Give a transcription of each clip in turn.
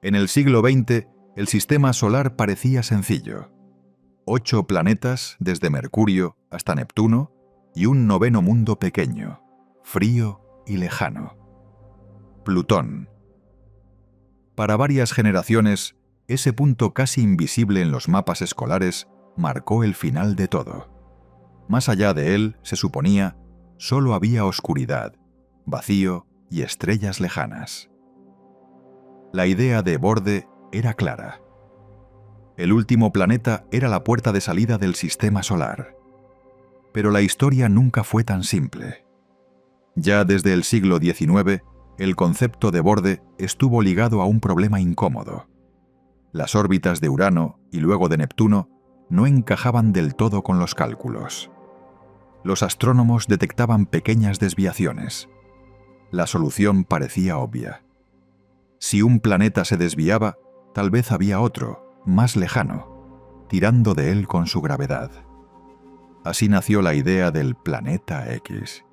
En el siglo XX, el sistema solar parecía sencillo. 8 planetas desde Mercurio hasta Neptuno y un noveno mundo pequeño, frío y lejano. Plutón. Para varias generaciones, ese punto casi invisible en los mapas escolares marcó el final de todo. Más allá de él, se suponía, solo había oscuridad, vacío y estrellas lejanas. La idea de Borde era clara. El último planeta era la puerta de salida del sistema solar. Pero la historia nunca fue tan simple. Ya desde el siglo XIX, el concepto de Borde estuvo ligado a un problema incómodo. Las órbitas de Urano y luego de Neptuno no encajaban del todo con los cálculos. Los astrónomos detectaban pequeñas desviaciones. La solución parecía obvia. Si un planeta se desviaba, tal vez había otro, más lejano, tirando de él con su gravedad. Así nació la idea del planeta X.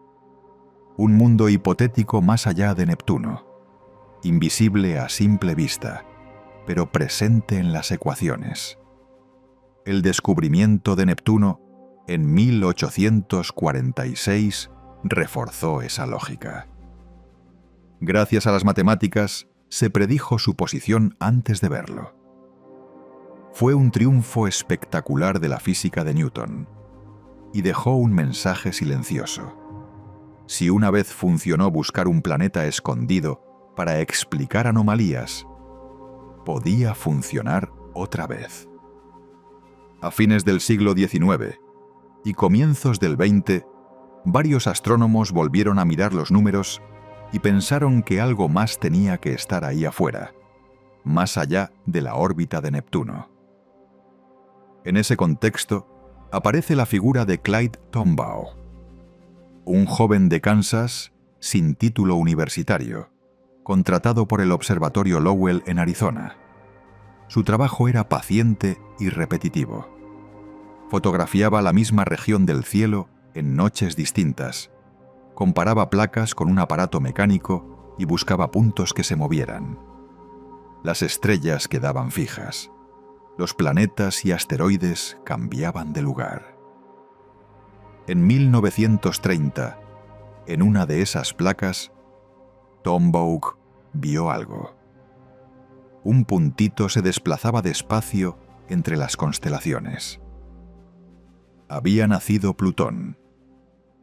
Un mundo hipotético más allá de Neptuno, invisible a simple vista, pero presente en las ecuaciones. El descubrimiento de Neptuno en 1846 reforzó esa lógica. Gracias a las matemáticas, se predijo su posición antes de verlo. Fue un triunfo espectacular de la física de Newton y dejó un mensaje silencioso. Si una vez funcionó buscar un planeta escondido para explicar anomalías, podía funcionar otra vez. A fines del siglo XIX y comienzos del XX, varios astrónomos volvieron a mirar los números y pensaron que algo más tenía que estar ahí afuera, más allá de la órbita de Neptuno. En ese contexto, aparece la figura de Clyde Tombaugh, un joven de Kansas sin título universitario, contratado por el Observatorio Lowell en Arizona. Su trabajo era paciente y repetitivo. Fotografiaba la misma región del cielo en noches distintas, comparaba placas con un aparato mecánico y buscaba puntos que se movieran. Las estrellas quedaban fijas. Los planetas y asteroides cambiaban de lugar. En 1930, en una de esas placas, Tombaugh vio algo. Un puntito se desplazaba despacio entre las constelaciones. Había nacido Plutón.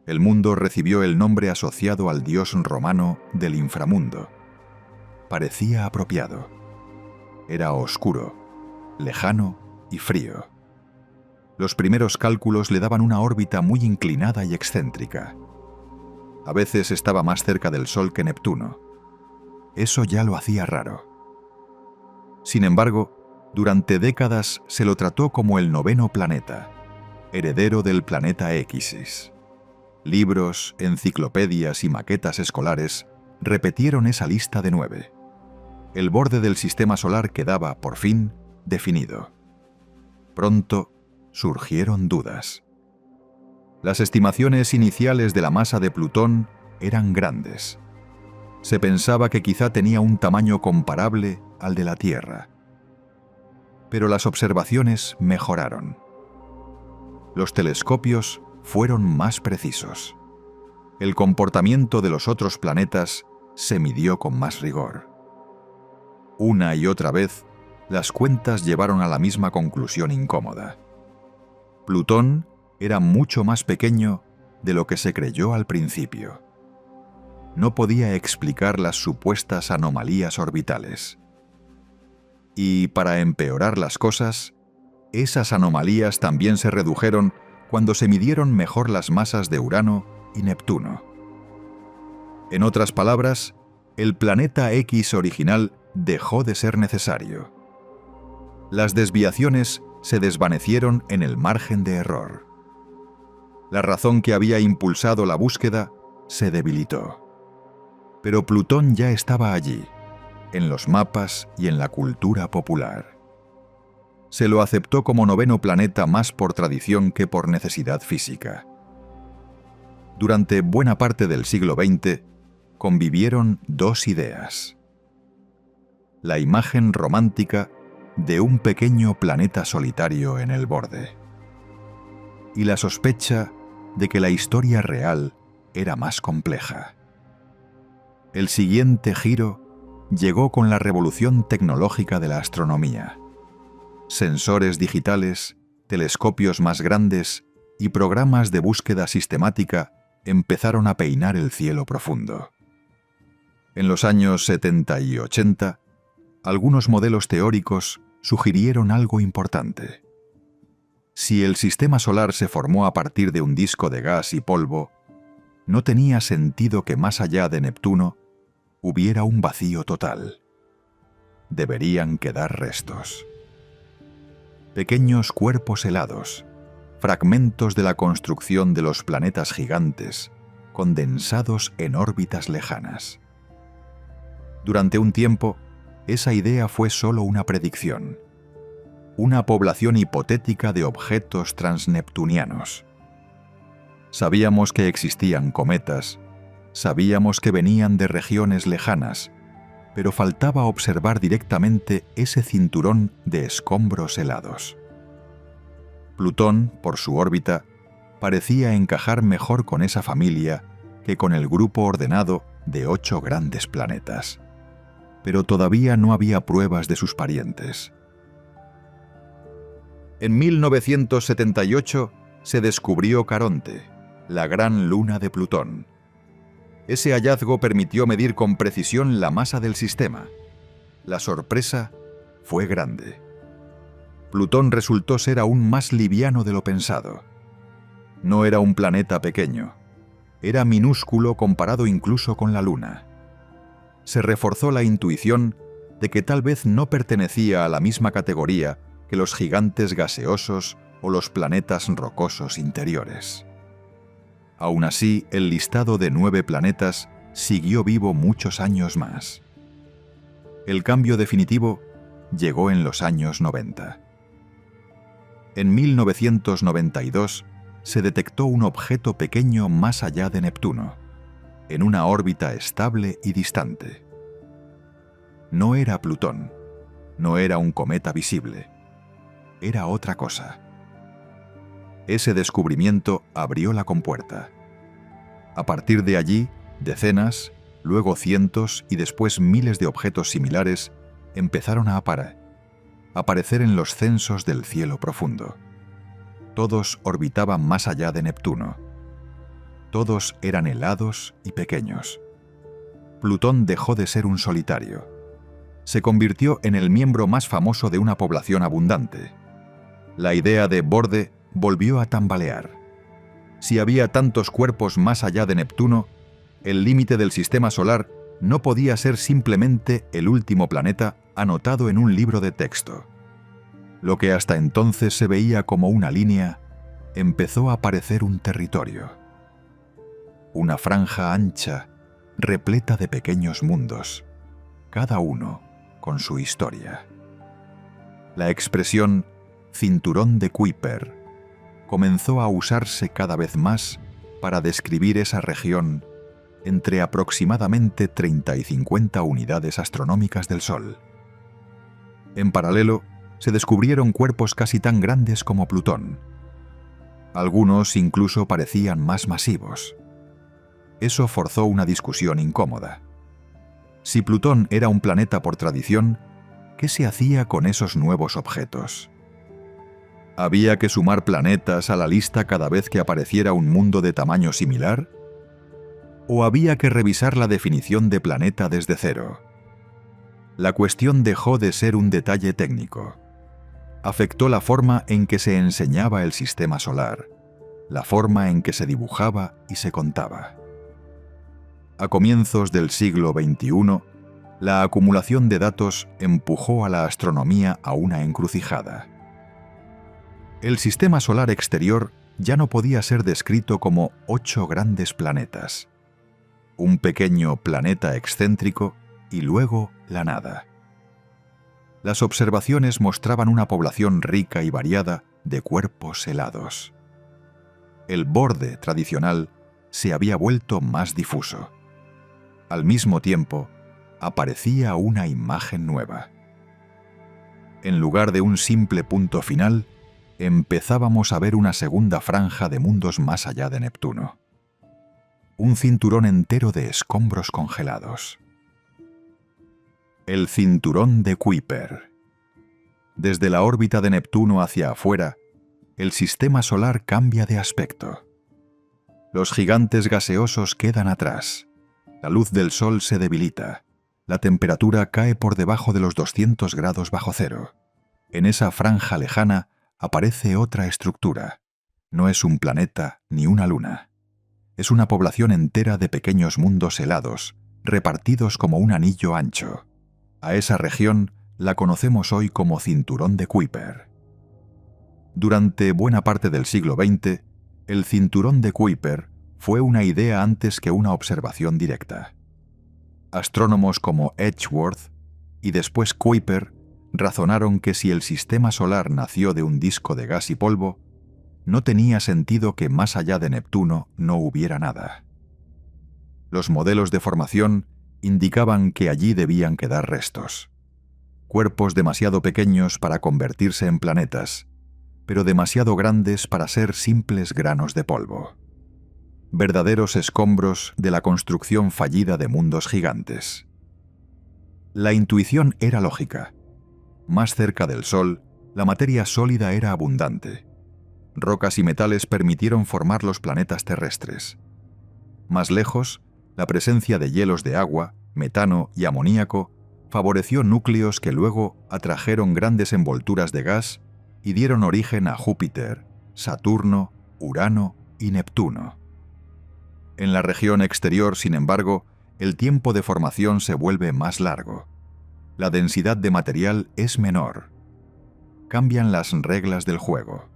El mundo recibió el nombre asociado al dios romano del inframundo. Parecía apropiado. Era oscuro, lejano y frío. Los primeros cálculos le daban una órbita muy inclinada y excéntrica. A veces estaba más cerca del Sol que Neptuno. Eso ya lo hacía raro. Sin embargo, durante décadas se lo trató como el noveno planeta, heredero del planeta X. Libros, enciclopedias y maquetas escolares repitieron esa lista de 9. El borde del sistema solar quedaba, por fin, definido. Pronto surgieron dudas. Las estimaciones iniciales de la masa de Plutón eran grandes. Se pensaba que quizá tenía un tamaño comparable al de la Tierra. Pero las observaciones mejoraron. Los telescopios fueron más precisos. El comportamiento de los otros planetas se midió con más rigor. Una y otra vez, las cuentas llevaron a la misma conclusión incómoda. Plutón era mucho más pequeño de lo que se creyó al principio. No podía explicar las supuestas anomalías orbitales. Y para empeorar las cosas, esas anomalías también se redujeron cuando se midieron mejor las masas de Urano y Neptuno. En otras palabras, el planeta X original dejó de ser necesario. Las desviaciones se desvanecieron en el margen de error. La razón que había impulsado la búsqueda se debilitó. Pero Plutón ya estaba allí, en los mapas y en la cultura popular. Se lo aceptó como noveno planeta más por tradición que por necesidad física. Durante buena parte del siglo XX, convivieron dos ideas. la imagen romántica de un pequeño planeta solitario en el borde. Y la sospecha de que la historia real era más compleja. El siguiente giro llegó con la revolución tecnológica de la astronomía. Sensores digitales, telescopios más grandes y programas de búsqueda sistemática empezaron a peinar el cielo profundo. En los años 70 y 80, algunos modelos teóricos sugirieron algo importante. Si el sistema solar se formó a partir de un disco de gas y polvo, no tenía sentido que más allá de Neptuno hubiera un vacío total. Deberían quedar restos. Pequeños cuerpos helados, fragmentos de la construcción de los planetas gigantes, condensados en órbitas lejanas. Durante un tiempo, esa idea fue solo una predicción, una población hipotética de objetos transneptunianos. Sabíamos que existían cometas, sabíamos que venían de regiones lejanas, pero faltaba observar directamente ese cinturón de escombros helados. Plutón, por su órbita, parecía encajar mejor con esa familia que con el grupo ordenado de 8 grandes planetas. Pero todavía no había pruebas de sus parientes. En 1978 se descubrió Caronte, la gran luna de Plutón. Ese hallazgo permitió medir con precisión la masa del sistema. La sorpresa fue grande. Plutón resultó ser aún más liviano de lo pensado. No era un planeta pequeño. Era minúsculo comparado incluso con la Luna. Se reforzó la intuición de que tal vez no pertenecía a la misma categoría que los gigantes gaseosos o los planetas rocosos interiores. Aún así, el listado de 9 planetas siguió vivo muchos años más. El cambio definitivo llegó en los años 90. En 1992 se detectó un objeto pequeño más allá de Neptuno, en una órbita estable y distante. No era Plutón, no era un cometa visible, era otra cosa. Ese descubrimiento abrió la compuerta. A partir de allí, decenas, luego cientos y después miles de objetos similares empezaron a aparecer en los censos del cielo profundo. Todos orbitaban más allá de Neptuno. Todos eran helados y pequeños. Plutón dejó de ser un solitario. Se convirtió en el miembro más famoso de una población abundante. La idea de borde volvió a tambalear. Si había tantos cuerpos más allá de Neptuno, el límite del sistema solar no podía ser simplemente el último planeta anotado en un libro de texto. Lo que hasta entonces se veía como una línea, empezó a parecer un territorio. Una franja ancha, repleta de pequeños mundos, cada uno con su historia. La expresión «cinturón de Kuiper» comenzó a usarse cada vez más para describir esa región entre aproximadamente 30 y 50 unidades astronómicas del Sol. En paralelo, se descubrieron cuerpos casi tan grandes como Plutón. Algunos incluso parecían más masivos. Eso forzó una discusión incómoda. Si Plutón era un planeta por tradición, ¿qué se hacía con esos nuevos objetos? ¿Había que sumar planetas a la lista cada vez que apareciera un mundo de tamaño similar? ¿O había que revisar la definición de planeta desde cero? La cuestión dejó de ser un detalle técnico. Afectó la forma en que se enseñaba el sistema solar, la forma en que se dibujaba y se contaba. A comienzos del siglo XXI, la acumulación de datos empujó a la astronomía a una encrucijada. El sistema solar exterior ya no podía ser descrito como 8 grandes planetas, un pequeño planeta excéntrico y luego la nada. Las observaciones mostraban una población rica y variada de cuerpos helados. El borde tradicional se había vuelto más difuso. Al mismo tiempo, aparecía una imagen nueva. En lugar de un simple punto final, empezábamos a ver una segunda franja de mundos más allá de Neptuno. Un cinturón entero de escombros congelados. El cinturón de Kuiper. Desde la órbita de Neptuno hacia afuera, el sistema solar cambia de aspecto. Los gigantes gaseosos quedan atrás. La luz del Sol se debilita. La temperatura cae por debajo de los 200 grados bajo cero. En esa franja lejana aparece otra estructura. No es un planeta ni una luna. Es una población entera de pequeños mundos helados, repartidos como un anillo ancho. A esa región la conocemos hoy como Cinturón de Kuiper. Durante buena parte del siglo XX, el Cinturón de Kuiper fue una idea antes que una observación directa. Astrónomos como Edgeworth y después Kuiper razonaron que si el sistema solar nació de un disco de gas y polvo, no tenía sentido que más allá de Neptuno no hubiera nada. Los modelos de formación indicaban que allí debían quedar restos. Cuerpos demasiado pequeños para convertirse en planetas, pero demasiado grandes para ser simples granos de polvo. Verdaderos escombros de la construcción fallida de mundos gigantes. La intuición era lógica. Más cerca del Sol, la materia sólida era abundante. Rocas y metales permitieron formar los planetas terrestres. Más lejos, la presencia de hielos de agua, metano y amoníaco favoreció núcleos que luego atrajeron grandes envolturas de gas y dieron origen a Júpiter, Saturno, Urano y Neptuno. En la región exterior, sin embargo, el tiempo de formación se vuelve más largo. La densidad de material es menor. Cambian las reglas del juego.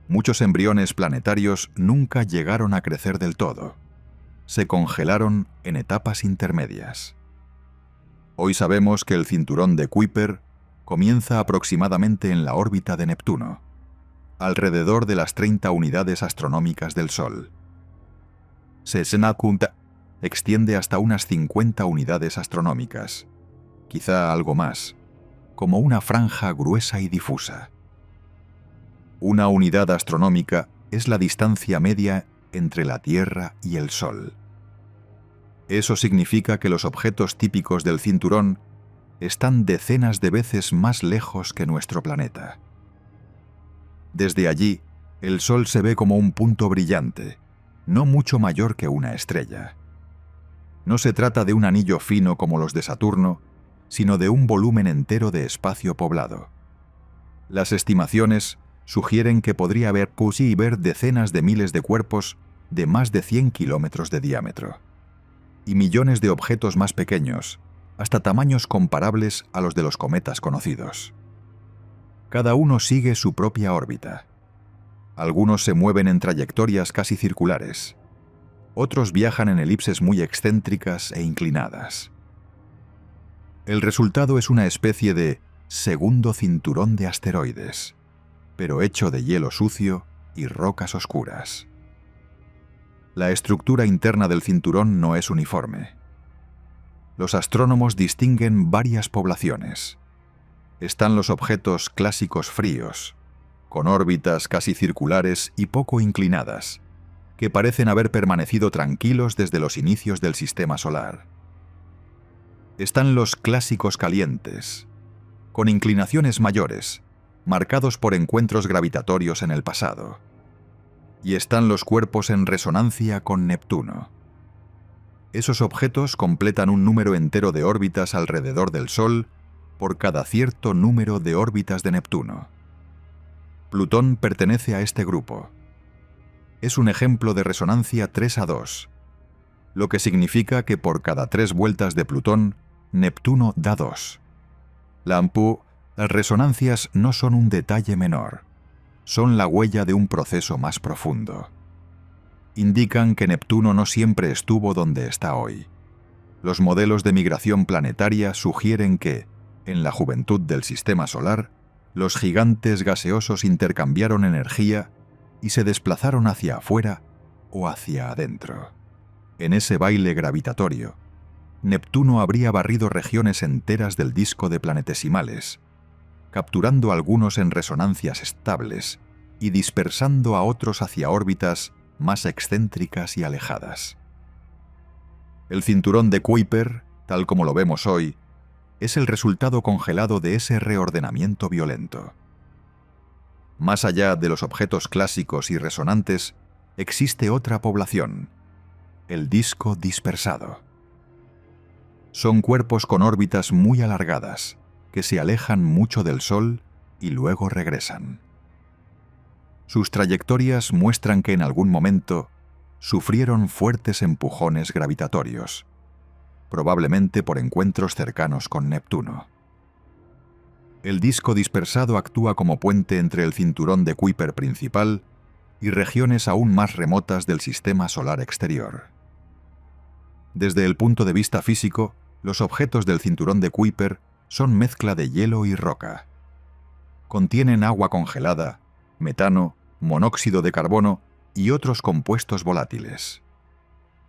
Muchos embriones planetarios nunca llegaron a crecer del todo. Se congelaron en etapas intermedias. Hoy sabemos que el cinturón de Kuiper comienza aproximadamente en la órbita de Neptuno, alrededor de las 30 unidades astronómicas del Sol. Se extiende hasta unas 50 unidades astronómicas, quizá algo más, como una franja gruesa y difusa. Una unidad astronómica es la distancia media entre la Tierra y el Sol. Eso significa que los objetos típicos del cinturón están decenas de veces más lejos que nuestro planeta. Desde allí, el Sol se ve como un punto brillante, no mucho mayor que una estrella. No se trata de un anillo fino como los de Saturno, sino de un volumen entero de espacio poblado. Las estimaciones sugieren que podría haber ver decenas de miles de cuerpos de más de 100 kilómetros de diámetro, y millones de objetos más pequeños, hasta tamaños comparables a los de los cometas conocidos. Cada uno sigue su propia órbita. Algunos se mueven en trayectorias casi circulares. Otros viajan en elipses muy excéntricas e inclinadas. El resultado es una especie de segundo cinturón de asteroides, pero hecho de hielo sucio y rocas oscuras. La estructura interna del cinturón no es uniforme. Los astrónomos distinguen varias poblaciones. Están los objetos clásicos fríos, con órbitas casi circulares y poco inclinadas, que parecen haber permanecido tranquilos desde los inicios del sistema solar. Están los clásicos calientes, con inclinaciones mayores, marcados por encuentros gravitatorios en el pasado. Y están los cuerpos en resonancia con Neptuno. Esos objetos completan un número entero de órbitas alrededor del Sol por cada cierto número de órbitas de Neptuno. Plutón pertenece a este grupo. Es un ejemplo de resonancia 3:2, lo que significa que por cada 3 vueltas de Plutón, Neptuno da 2. Las resonancias no son un detalle menor, son la huella de un proceso más profundo. Indican que Neptuno no siempre estuvo donde está hoy. Los modelos de migración planetaria sugieren que, en la juventud del sistema solar, los gigantes gaseosos intercambiaron energía y se desplazaron hacia afuera o hacia adentro. En ese baile gravitatorio, Neptuno habría barrido regiones enteras del disco de planetesimales, capturando algunos en resonancias estables y dispersando a otros hacia órbitas más excéntricas y alejadas. El cinturón de Kuiper, tal como lo vemos hoy, es el resultado congelado de ese reordenamiento violento. Más allá de los objetos clásicos y resonantes, existe otra población, el disco dispersado. Son cuerpos con órbitas muy alargadas, que se alejan mucho del Sol y luego regresan. Sus trayectorias muestran que en algún momento sufrieron fuertes empujones gravitatorios, probablemente por encuentros cercanos con Neptuno. El disco dispersado actúa como puente entre el cinturón de Kuiper principal y regiones aún más remotas del sistema solar exterior. Desde el punto de vista físico, los objetos del cinturón de Kuiper son mezcla de hielo y roca. Contienen agua congelada, metano, monóxido de carbono y otros compuestos volátiles.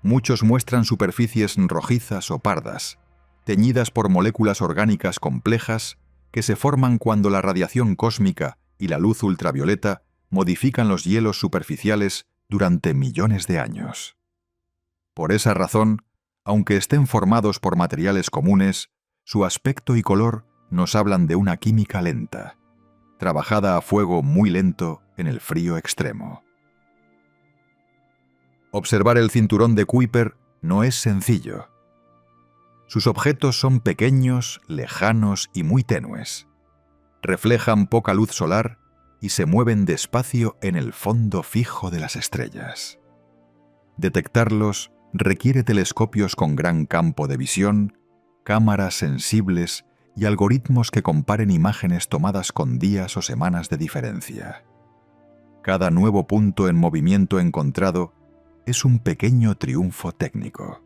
Muchos muestran superficies rojizas o pardas, teñidas por moléculas orgánicas complejas que se forman cuando la radiación cósmica y la luz ultravioleta modifican los hielos superficiales durante millones de años. Por esa razón, aunque estén formados por materiales comunes, su aspecto y color nos hablan de una química lenta, trabajada a fuego muy lento en el frío extremo. Observar el cinturón de Kuiper no es sencillo. Sus objetos son pequeños, lejanos y muy tenues. Reflejan poca luz solar y se mueven despacio en el fondo fijo de las estrellas. Detectarlos requiere telescopios con gran campo de visión, cámaras sensibles y algoritmos que comparen imágenes tomadas con días o semanas de diferencia. Cada nuevo punto en movimiento encontrado es un pequeño triunfo técnico.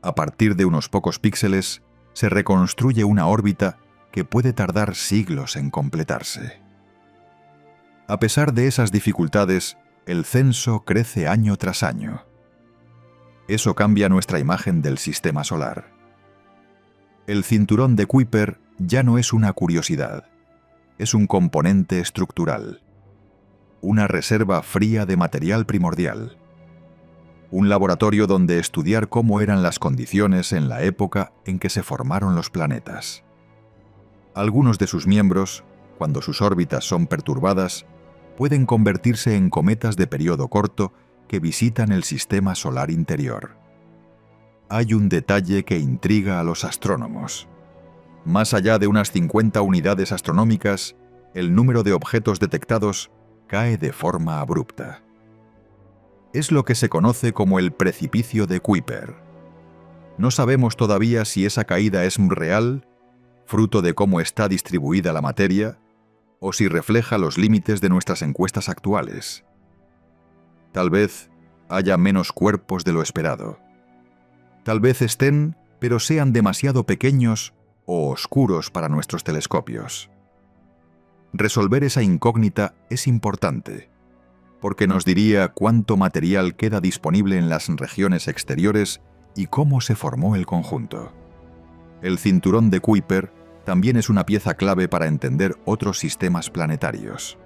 A partir de unos pocos píxeles, se reconstruye una órbita que puede tardar siglos en completarse. A pesar de esas dificultades, el censo crece año tras año. Eso cambia nuestra imagen del sistema solar. El cinturón de Kuiper ya no es una curiosidad, es un componente estructural, una reserva fría de material primordial, un laboratorio donde estudiar cómo eran las condiciones en la época en que se formaron los planetas. Algunos de sus miembros, cuando sus órbitas son perturbadas, pueden convertirse en cometas de periodo corto que visitan el sistema solar interior. Hay un detalle que intriga a los astrónomos. Más allá de unas 50 unidades astronómicas, el número de objetos detectados cae de forma abrupta. Es lo que se conoce como el precipicio de Kuiper. No sabemos todavía si esa caída es real, fruto de cómo está distribuida la materia, o si refleja los límites de nuestras encuestas actuales. Tal vez haya menos cuerpos de lo esperado. Tal vez estén, pero sean demasiado pequeños o oscuros para nuestros telescopios. Resolver esa incógnita es importante, porque nos diría cuánto material queda disponible en las regiones exteriores y cómo se formó el conjunto. El cinturón de Kuiper también es una pieza clave para entender otros sistemas planetarios.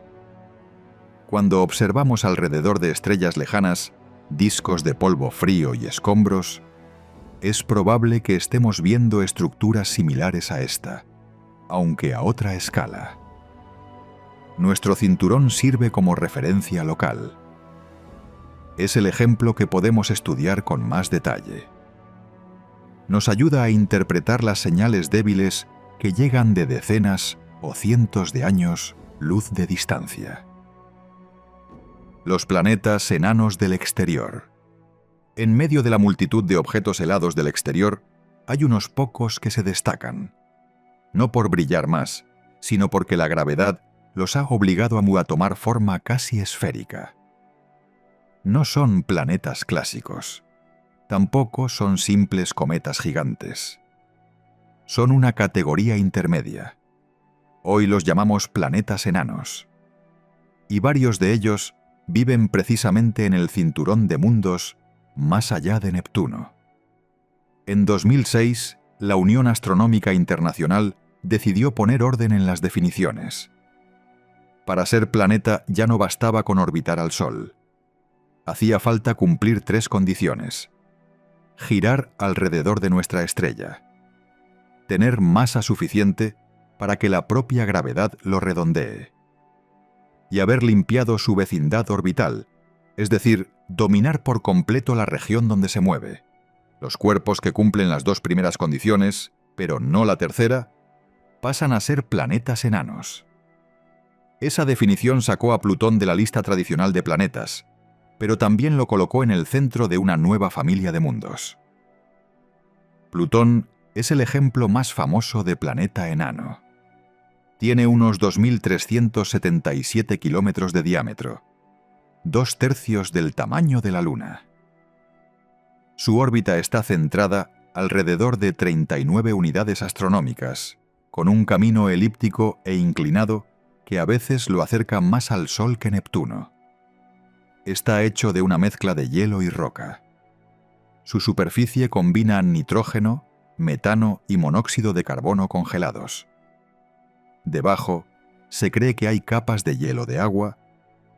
Cuando observamos alrededor de estrellas lejanas, discos de polvo frío y escombros, es probable que estemos viendo estructuras similares a esta, aunque a otra escala. Nuestro cinturón sirve como referencia local. Es el ejemplo que podemos estudiar con más detalle. Nos ayuda a interpretar las señales débiles que llegan de decenas o cientos de años luz de distancia. Los planetas enanos del exterior. En medio de la multitud de objetos helados del exterior, hay unos pocos que se destacan, no por brillar más, sino porque la gravedad los ha obligado a tomar forma casi esférica. No son planetas clásicos, tampoco son simples cometas gigantes. Son una categoría intermedia. Hoy los llamamos planetas enanos. Y varios de ellos viven precisamente en el cinturón de mundos más allá de Neptuno. En 2006, la Unión Astronómica Internacional decidió poner orden en las definiciones. Para ser planeta ya no bastaba con orbitar al Sol. Hacía falta cumplir 3 condiciones: girar alrededor de nuestra estrella, tener masa suficiente para que la propia gravedad lo redondee, y haber limpiado su vecindad orbital, es decir, dominar por completo la región donde se mueve. Los cuerpos que cumplen las 2 primeras condiciones, pero no la tercera, pasan a ser planetas enanos. Esa definición sacó a Plutón de la lista tradicional de planetas, pero también lo colocó en el centro de una nueva familia de mundos. Plutón es el ejemplo más famoso de planeta enano. Tiene unos 2.377 kilómetros de diámetro, 2/3 del tamaño de la Luna. Su órbita está centrada alrededor de 39 unidades astronómicas, con un camino elíptico e inclinado que a veces lo acerca más al Sol que Neptuno. Está hecho de una mezcla de hielo y roca. Su superficie combina nitrógeno, metano y monóxido de carbono congelados. Debajo, se cree que hay capas de hielo de agua,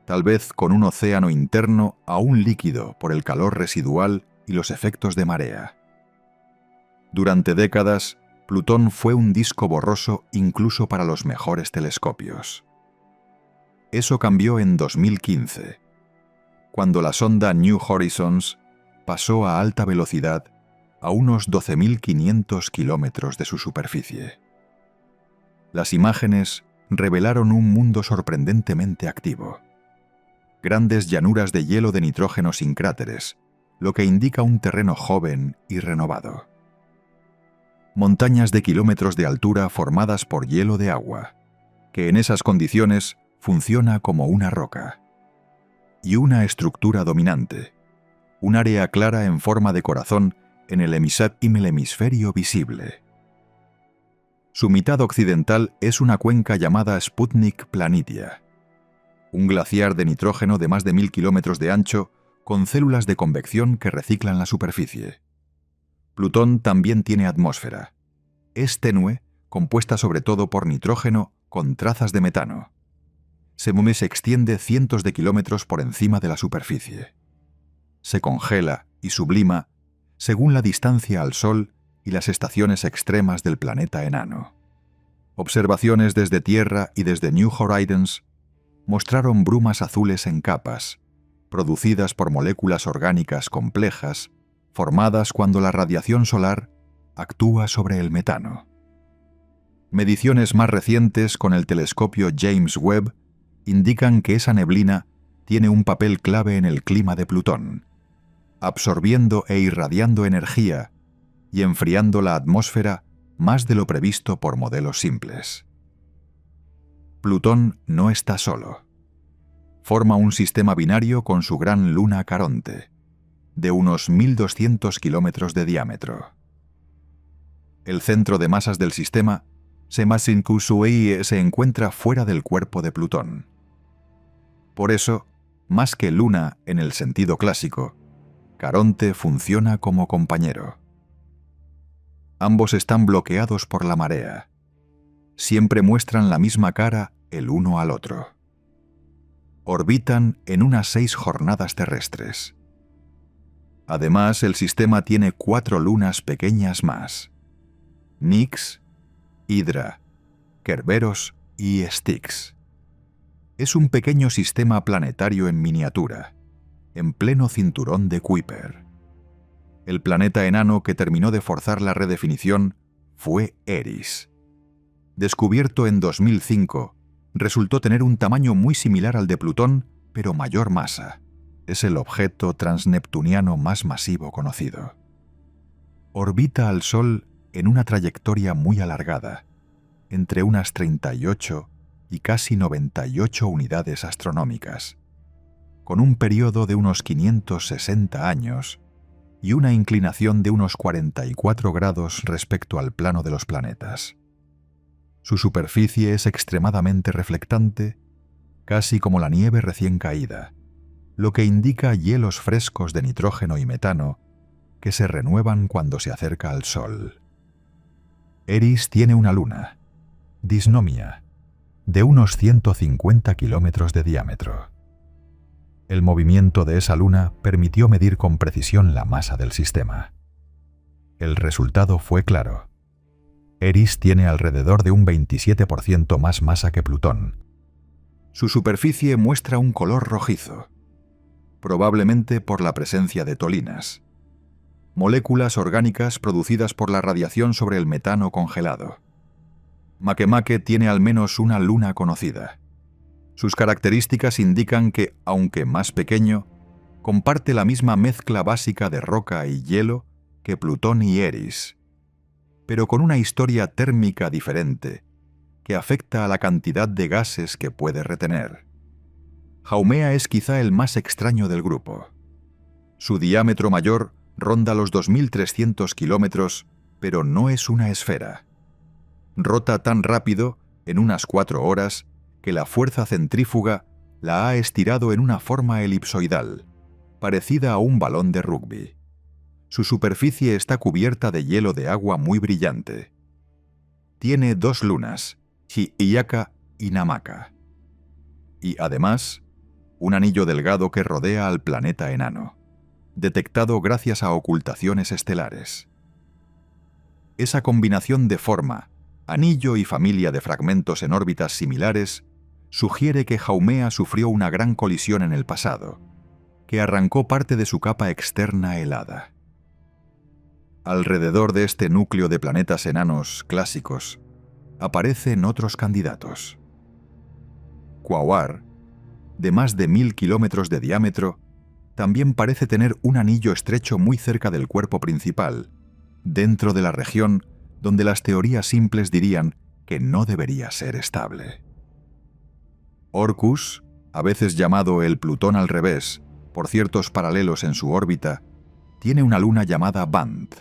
tal vez con un océano interno aún líquido por el calor residual y los efectos de marea. Durante décadas, Plutón fue un disco borroso incluso para los mejores telescopios. Eso cambió en 2015, cuando la sonda New Horizons pasó a alta velocidad a unos 12.500 kilómetros de su superficie. Las imágenes revelaron un mundo sorprendentemente activo. Grandes llanuras de hielo de nitrógeno sin cráteres, lo que indica un terreno joven y renovado. Montañas de kilómetros de altura formadas por hielo de agua, que en esas condiciones funciona como una roca. Y una estructura dominante, un área clara en forma de corazón en el hemisferio visible. Su mitad occidental es una cuenca llamada Sputnik Planitia, un glaciar de nitrógeno de más de 1.000 kilómetros de ancho con células de convección que reciclan la superficie. Plutón también tiene atmósfera. Es tenue, compuesta sobre todo por nitrógeno con trazas de metano. Se extiende cientos de kilómetros por encima de la superficie. Se congela y sublima según la distancia al Sol y las estaciones extremas del planeta enano. Observaciones desde Tierra y desde New Horizons mostraron brumas azules en capas, producidas por moléculas orgánicas complejas, formadas cuando la radiación solar actúa sobre el metano. Mediciones más recientes con el telescopio James Webb indican que esa neblina tiene un papel clave en el clima de Plutón, absorbiendo e irradiando energía y enfriando la atmósfera más de lo previsto por modelos simples. Plutón no está solo. Forma un sistema binario con su gran luna Caronte, de unos 1.200 kilómetros de diámetro. El centro de masas del sistema, Semasinkusui, se encuentra fuera del cuerpo de Plutón. Por eso, más que luna en el sentido clásico, Caronte funciona como compañero. Ambos están bloqueados por la marea. Siempre muestran la misma cara el uno al otro. Orbitan en unas 6 jornadas terrestres. Además, el sistema tiene 4 lunas pequeñas más: Nix, Hydra, Kerberos y Styx. Es un pequeño sistema planetario en miniatura, en pleno cinturón de Kuiper. El planeta enano que terminó de forzar la redefinición fue Eris. Descubierto en 2005, resultó tener un tamaño muy similar al de Plutón, pero mayor masa. Es el objeto transneptuniano más masivo conocido. Orbita al Sol en una trayectoria muy alargada, entre unas 38 y casi 98 unidades astronómicas, con un periodo de unos 560 años y una inclinación de unos 44 grados respecto al plano de los planetas. Su superficie es extremadamente reflectante, casi como la nieve recién caída, lo que indica hielos frescos de nitrógeno y metano que se renuevan cuando se acerca al Sol. Eris tiene una luna, Dysnomia, de unos 150 kilómetros de diámetro. El movimiento de esa luna permitió medir con precisión la masa del sistema. El resultado fue claro. Eris tiene alrededor de un 27% más masa que Plutón. Su superficie muestra un color rojizo, probablemente por la presencia de tolinas, moléculas orgánicas producidas por la radiación sobre el metano congelado. Makemake tiene al menos una luna conocida. Sus características indican que, aunque más pequeño, comparte la misma mezcla básica de roca y hielo que Plutón y Eris, pero con una historia térmica diferente que afecta a la cantidad de gases que puede retener. Haumea es quizá el más extraño del grupo. Su diámetro mayor ronda los 2.300 kilómetros, pero no es una esfera. Rota tan rápido, en unas 4 horas, que la fuerza centrífuga la ha estirado en una forma elipsoidal, parecida a un balón de rugby. Su superficie está cubierta de hielo de agua muy brillante. Tiene 2 lunas, Chiyaka y Namaka. Y además, un anillo delgado que rodea al planeta enano, detectado gracias a ocultaciones estelares. Esa combinación de forma, anillo y familia de fragmentos en órbitas similares sugiere que Haumea sufrió una gran colisión en el pasado, que arrancó parte de su capa externa helada. Alrededor de este núcleo de planetas enanos clásicos aparecen otros candidatos. Quaoar, de más de 1000 kilómetros de diámetro, también parece tener un anillo estrecho muy cerca del cuerpo principal, dentro de la región donde las teorías simples dirían que no debería ser estable. Orcus, a veces llamado el Plutón al revés, por ciertos paralelos en su órbita, tiene una luna llamada Band.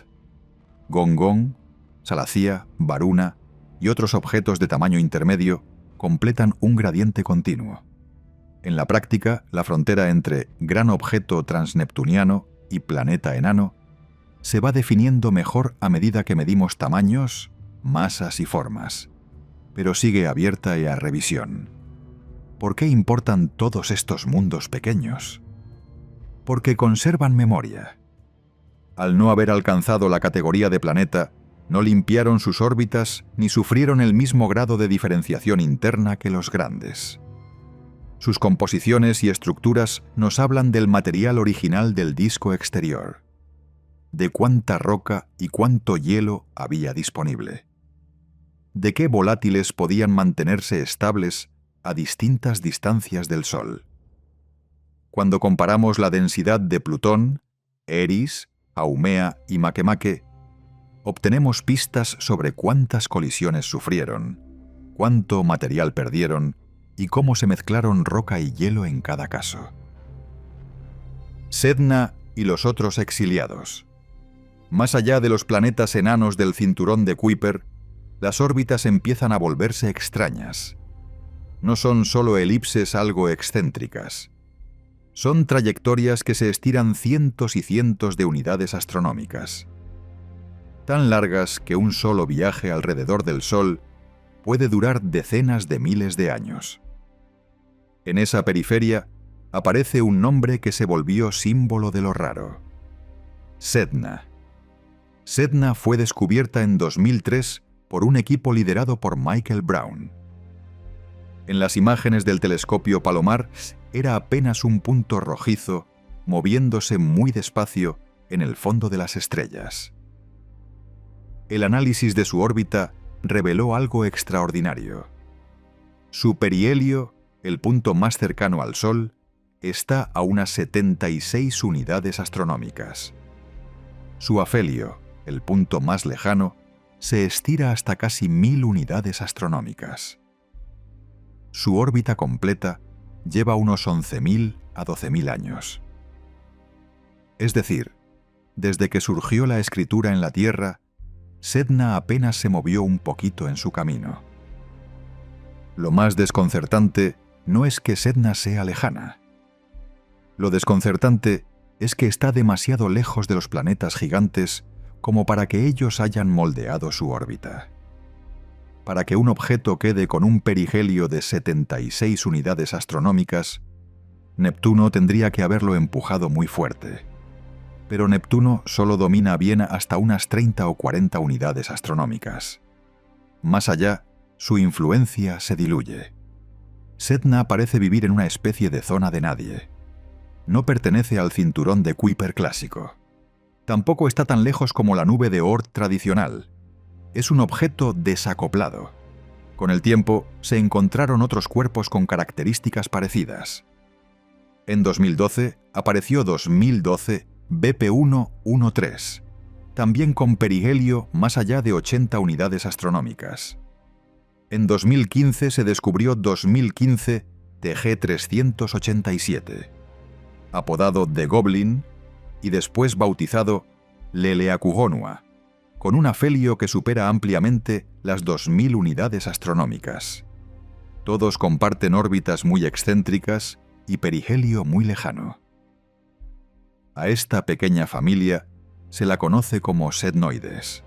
Gongong, Salacía, Varuna y otros objetos de tamaño intermedio completan un gradiente continuo. En la práctica, la frontera entre gran objeto transneptuniano y planeta enano se va definiendo mejor a medida que medimos tamaños, masas y formas, pero sigue abierta y a revisión. ¿Por qué importan todos estos mundos pequeños? Porque conservan memoria. Al no haber alcanzado la categoría de planeta, no limpiaron sus órbitas ni sufrieron el mismo grado de diferenciación interna que los grandes. Sus composiciones y estructuras nos hablan del material original del disco exterior, de cuánta roca y cuánto hielo había disponible, de qué volátiles podían mantenerse estables a distintas distancias del Sol. Cuando comparamos la densidad de Plutón, Eris, Haumea y Makemake, obtenemos pistas sobre cuántas colisiones sufrieron, cuánto material perdieron y cómo se mezclaron roca y hielo en cada caso. Sedna y los otros exiliados. Más allá de los planetas enanos del cinturón de Kuiper, las órbitas empiezan a volverse extrañas. No son solo elipses algo excéntricas. Son trayectorias que se estiran cientos y cientos de unidades astronómicas, tan largas que un solo viaje alrededor del Sol puede durar decenas de miles de años. En esa periferia aparece un nombre que se volvió símbolo de lo raro: Sedna. Sedna fue descubierta en 2003 por un equipo liderado por Michael Brown. En las imágenes del telescopio Palomar era apenas un punto rojizo moviéndose muy despacio en el fondo de las estrellas. El análisis de su órbita reveló algo extraordinario. Su perihelio, el punto más cercano al Sol, está a unas 76 unidades astronómicas. Su afelio, el punto más lejano, se estira hasta casi 1000 unidades astronómicas. Su órbita completa lleva unos 11.000 a 12.000 años. Es decir, desde que surgió la escritura en la Tierra, Sedna apenas se movió un poquito en su camino. Lo más desconcertante no es que Sedna sea lejana. Lo desconcertante es que está demasiado lejos de los planetas gigantes como para que ellos hayan moldeado su órbita. Para que un objeto quede con un perihelio de 76 unidades astronómicas, Neptuno tendría que haberlo empujado muy fuerte. Pero Neptuno solo domina bien hasta unas 30 o 40 unidades astronómicas. Más allá, su influencia se diluye. Sedna parece vivir en una especie de zona de nadie. No pertenece al cinturón de Kuiper clásico. Tampoco está tan lejos como la nube de Oort tradicional. Es un objeto desacoplado. Con el tiempo, se encontraron otros cuerpos con características parecidas. En 2012 apareció 2012 BP113, también con perihelio más allá de 80 unidades astronómicas. En 2015 se descubrió 2015 TG387, apodado The Goblin y después bautizado Leleakuhonua, con un afelio que supera ampliamente las 2000 unidades astronómicas. Todos comparten órbitas muy excéntricas y perihelio muy lejano. A esta pequeña familia se la conoce como sednoides.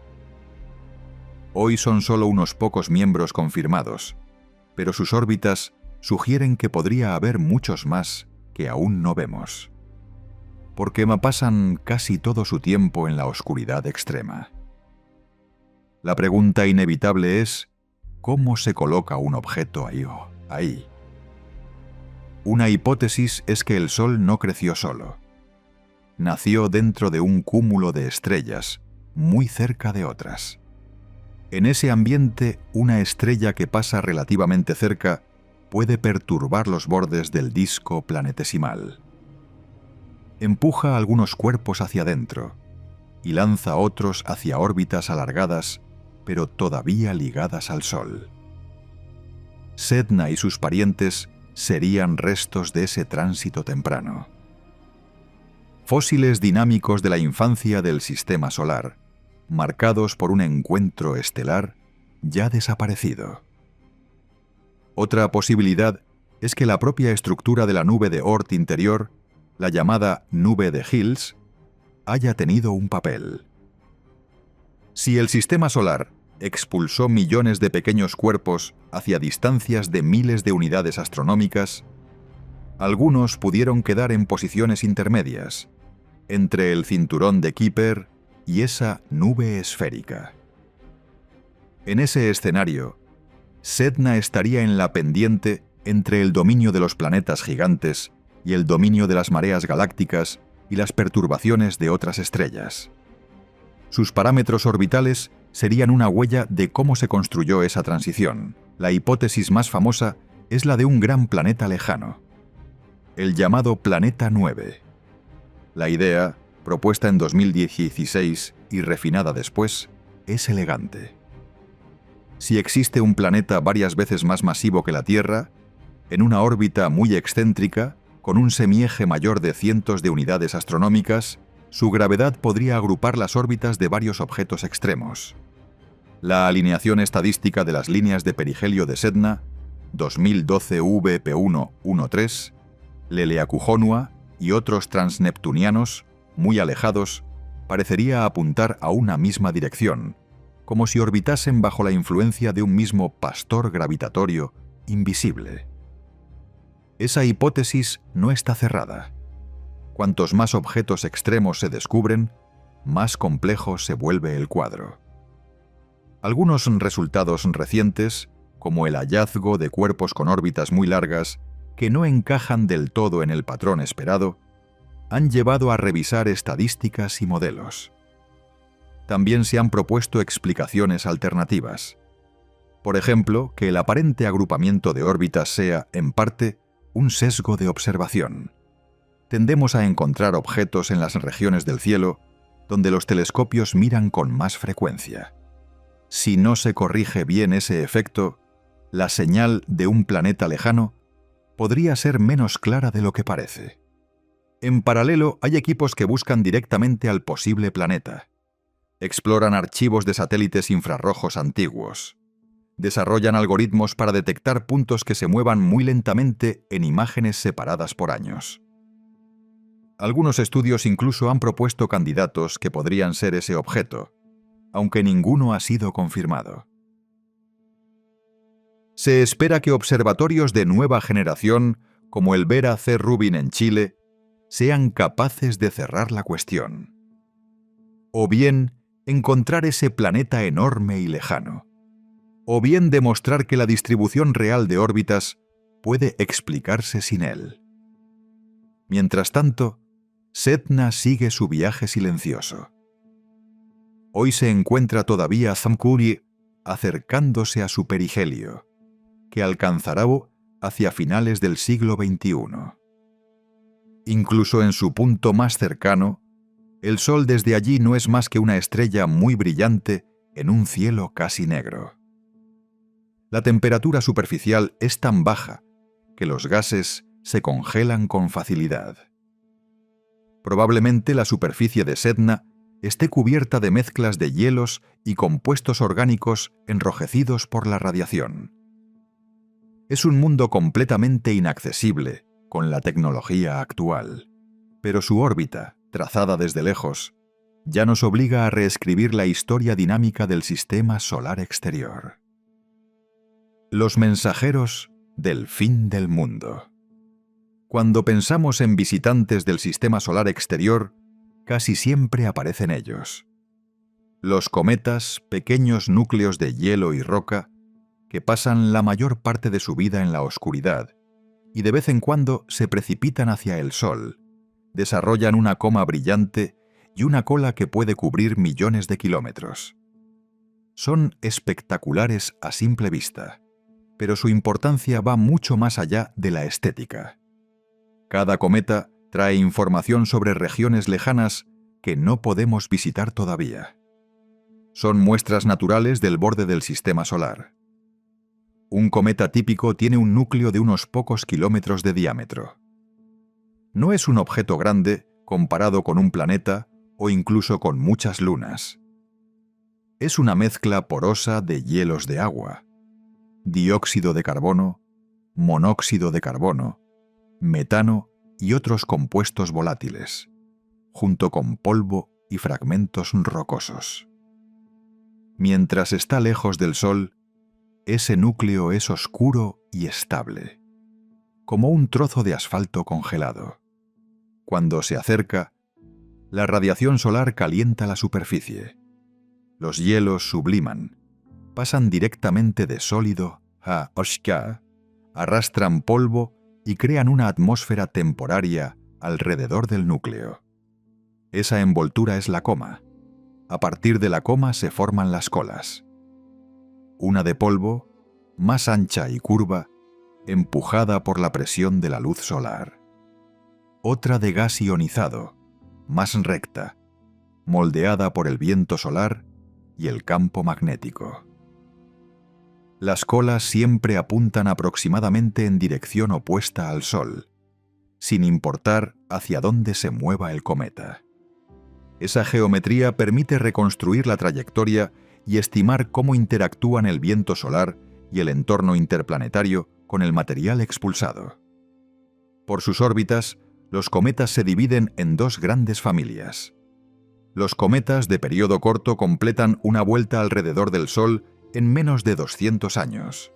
Hoy son solo unos pocos miembros confirmados, pero sus órbitas sugieren que podría haber muchos más que aún no vemos, porque pasan casi todo su tiempo en la oscuridad extrema. La pregunta inevitable es, ¿cómo se coloca un objeto ahí? Una hipótesis es que el Sol no creció solo. Nació dentro de un cúmulo de estrellas, muy cerca de otras. En ese ambiente, una estrella que pasa relativamente cerca puede perturbar los bordes del disco planetesimal. Empuja algunos cuerpos hacia adentro y lanza otros hacia órbitas alargadas, pero todavía ligadas al Sol. Sedna y sus parientes serían restos de ese tránsito temprano. Fósiles dinámicos de la infancia del sistema solar, marcados por un encuentro estelar ya desaparecido. Otra posibilidad es que la propia estructura de la nube de Oort interior, la llamada nube de Hills, haya tenido un papel. Si el sistema solar expulsó millones de pequeños cuerpos hacia distancias de miles de unidades astronómicas, algunos pudieron quedar en posiciones intermedias, entre el cinturón de Kuiper y esa nube esférica. En ese escenario, Sedna estaría en la pendiente entre el dominio de los planetas gigantes y el dominio de las mareas galácticas y las perturbaciones de otras estrellas. Sus parámetros orbitales serían una huella de cómo se construyó esa transición. La hipótesis más famosa es la de un gran planeta lejano, el llamado Planeta 9. La idea, propuesta en 2016 y refinada después, es elegante. Si existe un planeta varias veces más masivo que la Tierra, en una órbita muy excéntrica, con un semieje mayor de cientos de unidades astronómicas, su gravedad podría agrupar las órbitas de varios objetos extremos. La alineación estadística de las líneas de perihelio de Sedna, 2012 VP113, Leleakuhonua y otros transneptunianos, muy alejados, parecería apuntar a una misma dirección, como si orbitasen bajo la influencia de un mismo pastor gravitatorio invisible. Esa hipótesis no está cerrada. Cuantos más objetos extremos se descubren, más complejo se vuelve el cuadro. Algunos resultados recientes, como el hallazgo de cuerpos con órbitas muy largas que no encajan del todo en el patrón esperado, han llevado a revisar estadísticas y modelos. También se han propuesto explicaciones alternativas. Por ejemplo, que el aparente agrupamiento de órbitas sea, en parte, un sesgo de observación. Tendemos a encontrar objetos en las regiones del cielo donde los telescopios miran con más frecuencia. Si no se corrige bien ese efecto, la señal de un planeta lejano podría ser menos clara de lo que parece. En paralelo, hay equipos que buscan directamente al posible planeta. Exploran archivos de satélites infrarrojos antiguos. Desarrollan algoritmos para detectar puntos que se muevan muy lentamente en imágenes separadas por años. Algunos estudios incluso han propuesto candidatos que podrían ser ese objeto, aunque ninguno ha sido confirmado. Se espera que observatorios de nueva generación, como el Vera C. Rubin en Chile, sean capaces de cerrar la cuestión. O bien encontrar ese planeta enorme y lejano. O bien demostrar que la distribución real de órbitas puede explicarse sin él. Mientras tanto, Sedna sigue su viaje silencioso. Hoy se encuentra todavía Thamkuri acercándose a su perihelio, que alcanzará hacia finales del siglo XXI. Incluso en su punto más cercano, el Sol desde allí no es más que una estrella muy brillante en un cielo casi negro. La temperatura superficial es tan baja que los gases se congelan con facilidad. Probablemente la superficie de Sedna esté cubierta de mezclas de hielos y compuestos orgánicos enrojecidos por la radiación. Es un mundo completamente inaccesible con la tecnología actual, pero su órbita, trazada desde lejos, ya nos obliga a reescribir la historia dinámica del sistema solar exterior. Los mensajeros del fin del mundo. Cuando pensamos en visitantes del sistema solar exterior, casi siempre aparecen ellos. Los cometas, pequeños núcleos de hielo y roca, que pasan la mayor parte de su vida en la oscuridad, y de vez en cuando se precipitan hacia el Sol, desarrollan una coma brillante y una cola que puede cubrir millones de kilómetros. Son espectaculares a simple vista, pero su importancia va mucho más allá de la estética. Cada cometa trae información sobre regiones lejanas que no podemos visitar todavía. Son muestras naturales del borde del sistema solar. Un cometa típico tiene un núcleo de unos pocos kilómetros de diámetro. No es un objeto grande comparado con un planeta o incluso con muchas lunas. Es una mezcla porosa de hielos de agua, dióxido de carbono, monóxido de carbono, metano y otros compuestos volátiles, junto con polvo y fragmentos rocosos. Mientras está lejos del Sol, ese núcleo es oscuro y estable, como un trozo de asfalto congelado. Cuando se acerca, la radiación solar calienta la superficie. Los hielos subliman, pasan directamente de sólido a oshka, arrastran polvo y crean una atmósfera temporaria alrededor del núcleo. Esa envoltura es la coma. A partir de la coma se forman las colas. Una de polvo, más ancha y curva, empujada por la presión de la luz solar. Otra de gas ionizado, más recta, moldeada por el viento solar y el campo magnético. Las colas siempre apuntan aproximadamente en dirección opuesta al Sol, sin importar hacia dónde se mueva el cometa. Esa geometría permite reconstruir la trayectoria y estimar cómo interactúan el viento solar y el entorno interplanetario con el material expulsado. Por sus órbitas, los cometas se dividen en dos grandes familias. Los cometas de periodo corto completan una vuelta alrededor del Sol en menos de 200 años.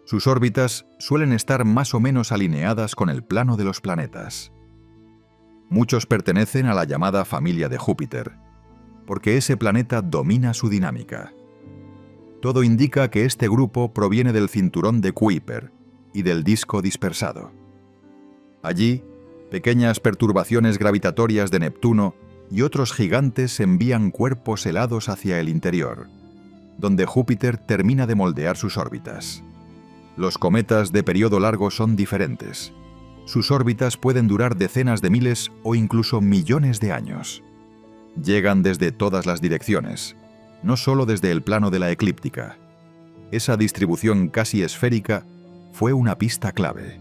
Sus órbitas suelen estar más o menos alineadas con el plano de los planetas. Muchos pertenecen a la llamada familia de Júpiter, porque ese planeta domina su dinámica. Todo indica que este grupo proviene del cinturón de Kuiper y del disco dispersado. Allí, pequeñas perturbaciones gravitatorias de Neptuno y otros gigantes envían cuerpos helados hacia el interior, donde Júpiter termina de moldear sus órbitas. Los cometas de periodo largo son diferentes. Sus órbitas pueden durar decenas de miles o incluso millones de años. Llegan desde todas las direcciones, no solo desde el plano de la eclíptica. Esa distribución casi esférica fue una pista clave.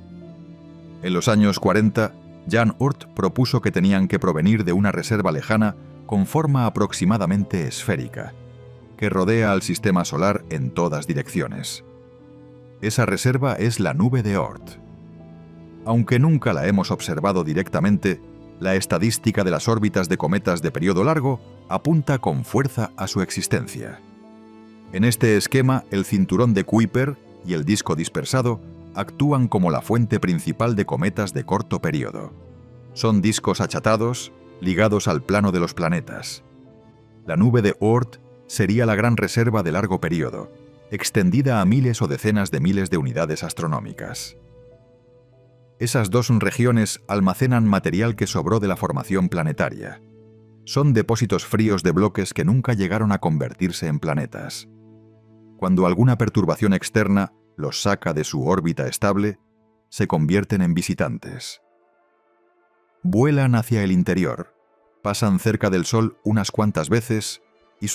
En los años 40, Jan Oort propuso que tenían que provenir de una reserva lejana con forma aproximadamente esférica, que rodea al sistema solar en todas direcciones. Esa reserva es la nube de Oort. Aunque nunca la hemos observado directamente, La estadística de las órbitas de cometas de periodo largo apunta con fuerza a su existencia. En este esquema, el cinturón de Kuiper y el disco dispersado actúan como la fuente principal de cometas de corto periodo. Son discos achatados, ligados al plano de los planetas. La nube de Oort sería la gran reserva de largo periodo, extendida a miles o decenas de miles de unidades astronómicas. Esas dos regiones almacenan material que sobró de la formación planetaria. Son depósitos fríos de bloques que nunca llegaron a convertirse en planetas. Cuando alguna perturbación externa los saca de su órbita estable, se convierten en visitantes. Vuelan hacia el interior, pasan cerca del Sol unas cuantas veces y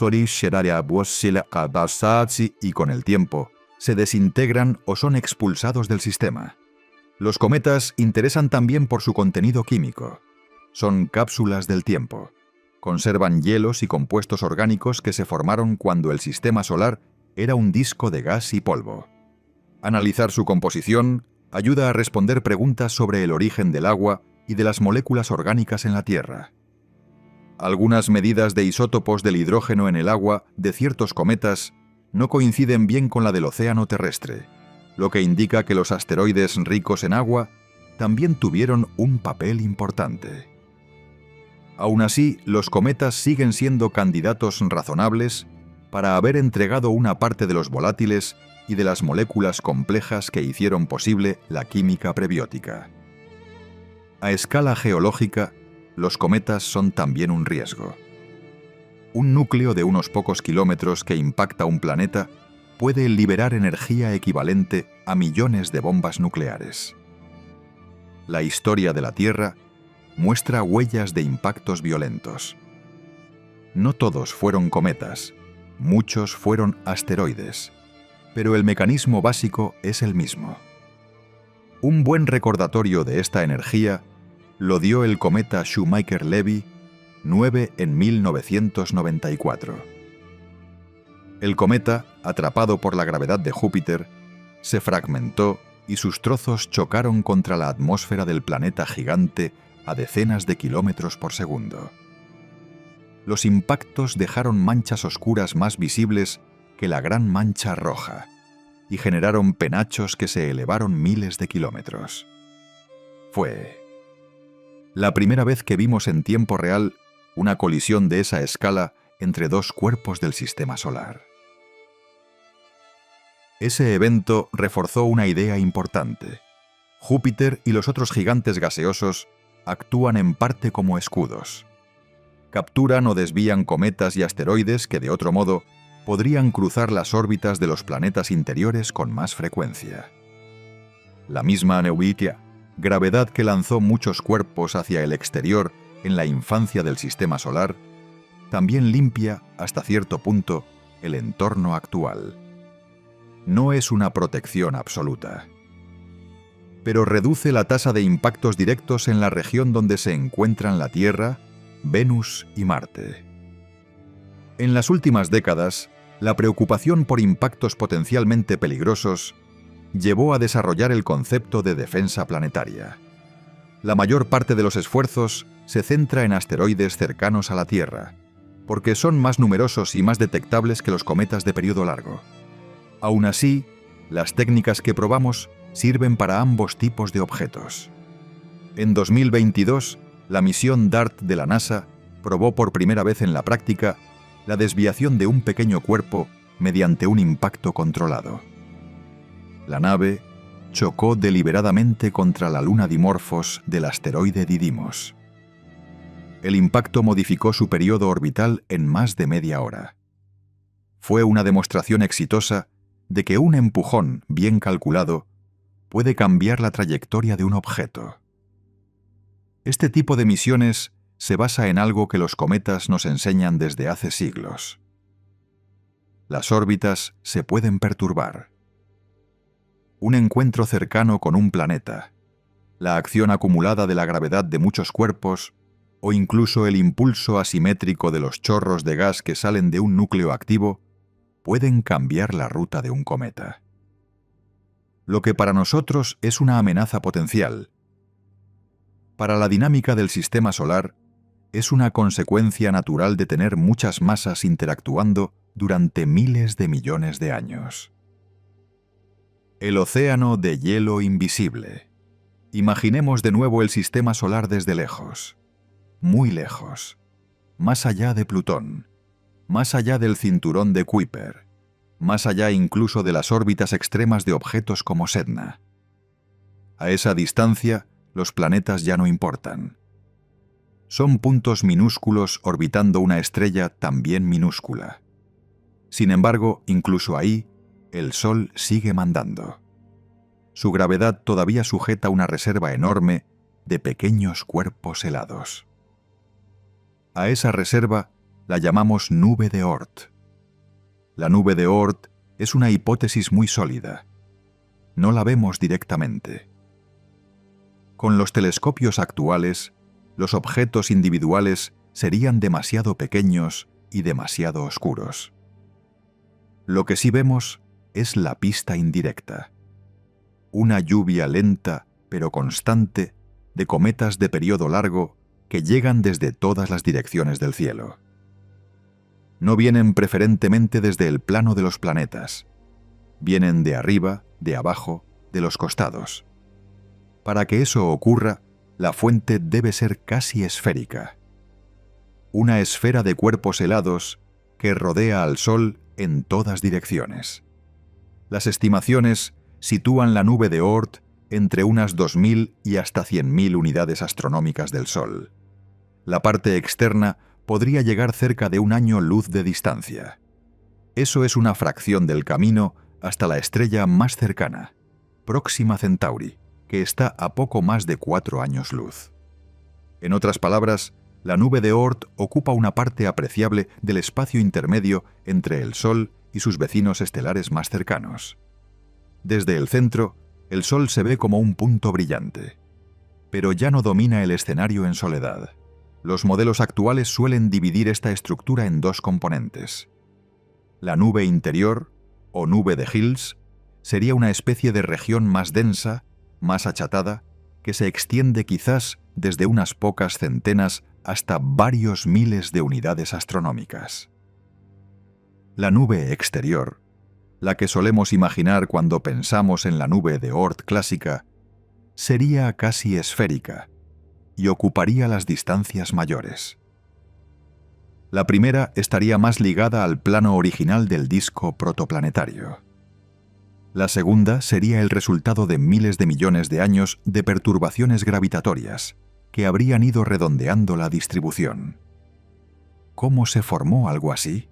con el tiempo se desintegran o son expulsados del sistema. Los cometas interesan también por su contenido químico. Son cápsulas del tiempo. Conservan hielos y compuestos orgánicos que se formaron cuando el sistema solar era un disco de gas y polvo. Analizar su composición ayuda a responder preguntas sobre el origen del agua y de las moléculas orgánicas en la Tierra. Algunas medidas de isótopos del hidrógeno en el agua de ciertos cometas no coinciden bien con la del océano terrestre, lo que indica que los asteroides ricos en agua también tuvieron un papel importante. Aún así, los cometas siguen siendo candidatos razonables para haber entregado una parte de los volátiles y de las moléculas complejas que hicieron posible la química prebiótica. A escala geológica, los cometas son también un riesgo. Un núcleo de unos pocos kilómetros que impacta un planeta puede liberar energía equivalente a millones de bombas nucleares. La historia de la Tierra muestra huellas de impactos violentos. No todos fueron cometas, muchos fueron asteroides, pero el mecanismo básico es el mismo. Un buen recordatorio de esta energía lo dio el cometa Shoemaker-Levy 9 en 1994. El cometa, atrapado por la gravedad de Júpiter, se fragmentó y sus trozos chocaron contra la atmósfera del planeta gigante a decenas de kilómetros por segundo. Los impactos dejaron manchas oscuras más visibles que la Gran Mancha Roja y generaron penachos que se elevaron miles de kilómetros. Fue la primera vez que vimos en tiempo real una colisión de esa escala entre dos cuerpos del sistema solar. Ese evento reforzó una idea importante. Júpiter y los otros gigantes gaseosos actúan en parte como escudos. Capturan o desvían cometas y asteroides que, de otro modo, podrían cruzar las órbitas de los planetas interiores con más frecuencia. La misma Neuwitia, gravedad que lanzó muchos cuerpos hacia el exterior en la infancia del sistema solar, también limpia, hasta cierto punto, el entorno actual. No es una protección absoluta, pero reduce la tasa de impactos directos en la región donde se encuentran la Tierra, Venus y Marte. En las últimas décadas, la preocupación por impactos potencialmente peligrosos llevó a desarrollar el concepto de defensa planetaria. La mayor parte de los esfuerzos se centra en asteroides cercanos a la Tierra, porque son más numerosos y más detectables que los cometas de periodo largo. Aún así, las técnicas que probamos sirven para ambos tipos de objetos. En 2022, la misión DART de la NASA probó por primera vez en la práctica la desviación de un pequeño cuerpo mediante un impacto controlado. La nave chocó deliberadamente contra la luna Dimorphos del asteroide Didymos. El impacto modificó su periodo orbital en más de media hora. Fue una demostración exitosa de que un empujón bien calculado puede cambiar la trayectoria de un objeto. Este tipo de misiones se basa en algo que los cometas nos enseñan desde hace siglos. Las órbitas se pueden perturbar. Un encuentro cercano con un planeta, la acción acumulada de la gravedad de muchos cuerpos o incluso el impulso asimétrico de los chorros de gas que salen de un núcleo activo pueden cambiar la ruta de un cometa. Lo que para nosotros es una amenaza potencial Para la dinámica del sistema solar, es una consecuencia natural de tener muchas masas interactuando durante miles de millones de años. El océano de hielo invisible. Imaginemos de nuevo el sistema solar desde lejos, muy lejos, más allá de Plutón, más allá del cinturón de Kuiper, más allá incluso de las órbitas extremas de objetos como Sedna. A esa distancia, los planetas ya no importan. Son puntos minúsculos orbitando una estrella también minúscula. Sin embargo, incluso ahí, el Sol sigue mandando. Su gravedad todavía sujeta una reserva enorme de pequeños cuerpos helados. A esa reserva la llamamos nube de Oort. La nube de Oort es una hipótesis muy sólida. No la vemos directamente. Con los telescopios actuales, los objetos individuales serían demasiado pequeños y demasiado oscuros. Lo que sí vemos es la pista indirecta. Una lluvia lenta pero constante de cometas de periodo largo que llegan desde todas las direcciones del cielo. No vienen preferentemente desde el plano de los planetas. Vienen de arriba, de abajo, de los costados. Para que eso ocurra, la fuente debe ser casi esférica. Una esfera de cuerpos helados que rodea al Sol en todas direcciones. Las estimaciones sitúan la nube de Oort entre unas 2.000 y hasta 100.000 unidades astronómicas del Sol. La parte externa podría llegar cerca de un año luz de distancia. Eso es una fracción del camino hasta la estrella más cercana, Próxima Centauri, que está a poco más de 4 años luz. En otras palabras, la nube de Oort ocupa una parte apreciable del espacio intermedio entre el Sol y sus vecinos estelares más cercanos. Desde el centro, el Sol se ve como un punto brillante. Pero ya no domina el escenario en soledad. Los modelos actuales suelen dividir esta estructura en dos componentes. La nube interior, o nube de Hills, sería una especie de región más densa, más achatada, que se extiende quizás desde unas pocas centenas hasta varios miles de unidades astronómicas. La nube exterior, la que solemos imaginar cuando pensamos en la nube de Oort clásica, sería casi esférica y ocuparía las distancias mayores. La primera estaría más ligada al plano original del disco protoplanetario. La segunda sería el resultado de miles de millones de años de perturbaciones gravitatorias que habrían ido redondeando la distribución. ¿Cómo se formó algo así?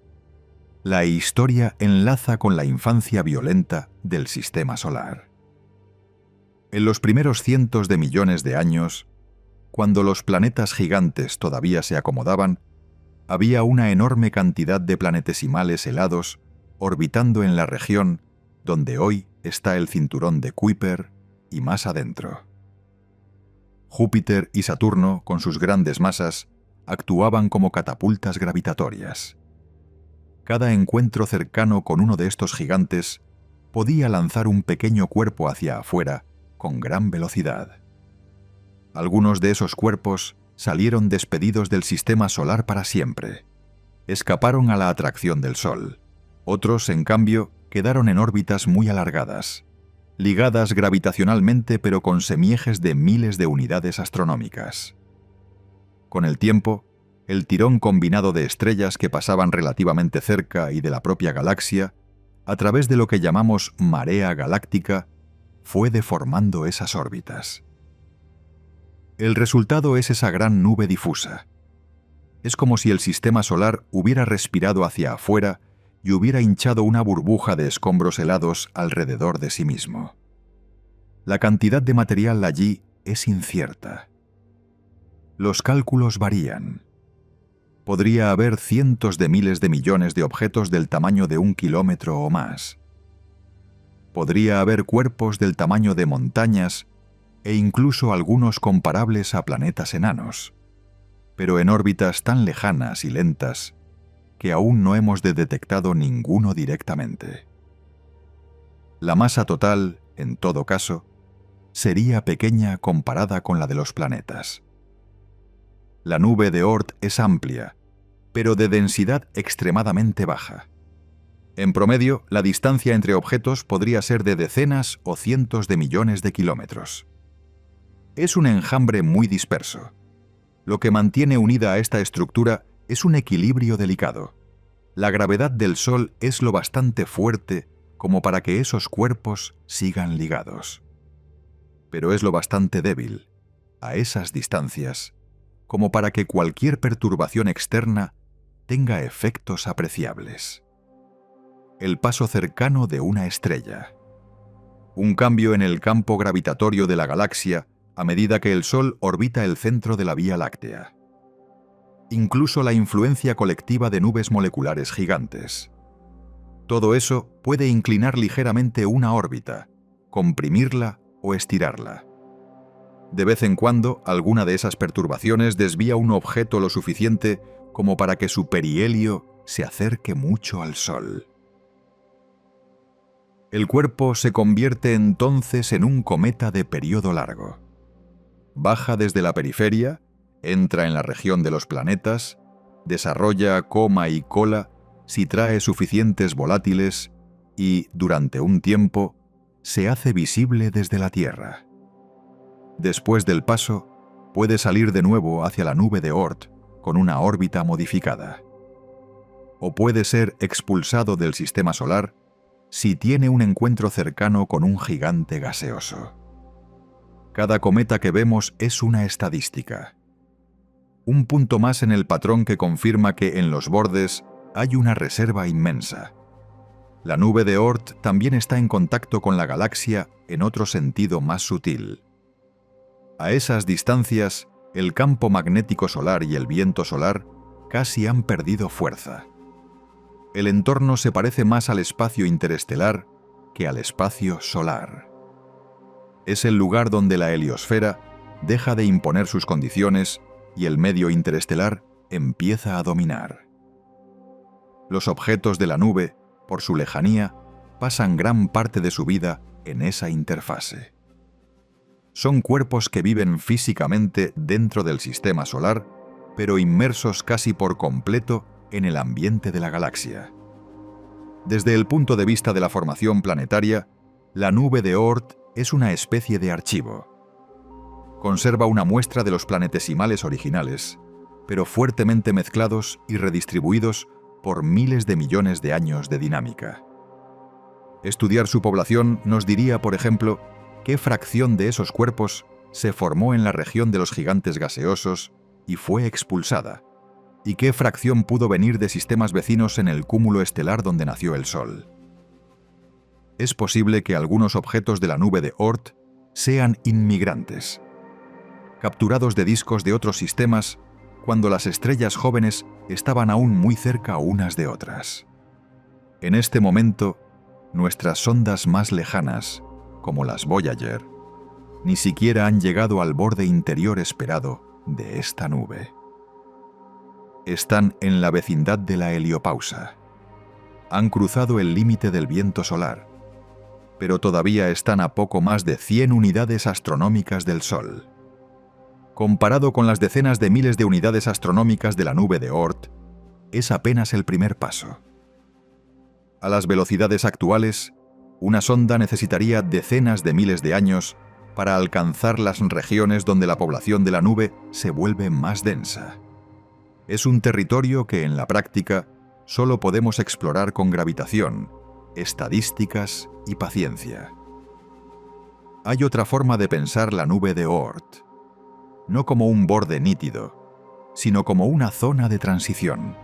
La historia enlaza con la infancia violenta del sistema solar. En los primeros cientos de millones de años, cuando los planetas gigantes todavía se acomodaban, había una enorme cantidad de planetesimales helados orbitando en la región donde hoy está el cinturón de Kuiper y más adentro. Júpiter y Saturno, con sus grandes masas, actuaban como catapultas gravitatorias. Cada encuentro cercano con uno de estos gigantes podía lanzar un pequeño cuerpo hacia afuera con gran velocidad. Algunos de esos cuerpos salieron despedidos del sistema solar para siempre. Escaparon a la atracción del Sol. Otros, en cambio, quedaron en órbitas muy alargadas, ligadas gravitacionalmente pero con semiejes de miles de unidades astronómicas. Con el tiempo, el tirón combinado de estrellas que pasaban relativamente cerca y de la propia galaxia, a través de lo que llamamos marea galáctica, fue deformando esas órbitas. El resultado es esa gran nube difusa. Es como si el sistema solar hubiera respirado hacia afuera y hubiera hinchado una burbuja de escombros helados alrededor de sí mismo. La cantidad de material allí es incierta. Los cálculos varían. Podría haber cientos de miles de millones de objetos del tamaño de 1 kilómetro o más. Podría haber cuerpos del tamaño de montañas e incluso algunos comparables a planetas enanos, pero en órbitas tan lejanas y lentas que aún no hemos detectado ninguno directamente. La masa total, en todo caso, sería pequeña comparada con la de los planetas. La nube de Oort es amplia, pero de densidad extremadamente baja. En promedio, la distancia entre objetos podría ser de decenas o cientos de millones de kilómetros. Es un enjambre muy disperso. Lo que mantiene unida a esta estructura es un equilibrio delicado. La gravedad del Sol es lo bastante fuerte como para que esos cuerpos sigan ligados. Pero es lo bastante débil, a esas distancias, como para que cualquier perturbación externa tenga efectos apreciables. El paso cercano de una estrella. Un cambio en el campo gravitatorio de la galaxia a medida que el Sol orbita el centro de la Vía Láctea. Incluso la influencia colectiva de nubes moleculares gigantes. Todo eso puede inclinar ligeramente una órbita, comprimirla o estirarla. De vez en cuando, alguna de esas perturbaciones desvía un objeto lo suficiente como para que su perihelio se acerque mucho al Sol. El cuerpo se convierte entonces en un cometa de periodo largo. Baja desde la periferia, entra en la región de los planetas, desarrolla coma y cola si trae suficientes volátiles y, durante un tiempo, se hace visible desde la Tierra. Después del paso, puede salir de nuevo hacia la nube de Oort con una órbita modificada. O puede ser expulsado del sistema solar si tiene un encuentro cercano con un gigante gaseoso. Cada cometa que vemos es una estadística. Un punto más en el patrón que confirma que en los bordes hay una reserva inmensa. La nube de Oort también está en contacto con la galaxia en otro sentido más sutil. A esas distancias, el campo magnético solar y el viento solar casi han perdido fuerza. El entorno se parece más al espacio interestelar que al espacio solar. Es el lugar donde la heliosfera deja de imponer sus condiciones y el medio interestelar empieza a dominar. Los objetos de la nube, por su lejanía, pasan gran parte de su vida en esa interfase. Son cuerpos que viven físicamente dentro del sistema solar, pero inmersos casi por completo en el ambiente de la galaxia. Desde el punto de vista de la formación planetaria, la nube de Oort es una especie de archivo. Conserva una muestra de los planetesimales originales, pero fuertemente mezclados y redistribuidos por miles de millones de años de dinámica. Estudiar su población nos diría, por ejemplo, qué fracción de esos cuerpos se formó en la región de los gigantes gaseosos y fue expulsada, y qué fracción pudo venir de sistemas vecinos en el cúmulo estelar donde nació el Sol. Es posible que algunos objetos de la nube de Oort sean inmigrantes, capturados de discos de otros sistemas cuando las estrellas jóvenes estaban aún muy cerca unas de otras. En este momento, nuestras sondas más lejanas, como las Voyager, ni siquiera han llegado al borde interior esperado de esta nube. Están en la vecindad de la heliopausa. Han cruzado el límite del viento solar, pero todavía están a poco más de 100 unidades astronómicas del Sol. Comparado con las decenas de miles de unidades astronómicas de la nube de Oort, es apenas el primer paso. A las velocidades actuales, una sonda necesitaría decenas de miles de años para alcanzar las regiones donde la población de la nube se vuelve más densa. Es un territorio que en la práctica solo podemos explorar con gravitación, estadísticas y paciencia. Hay otra forma de pensar la nube de Oort, no como un borde nítido, sino como una zona de transición.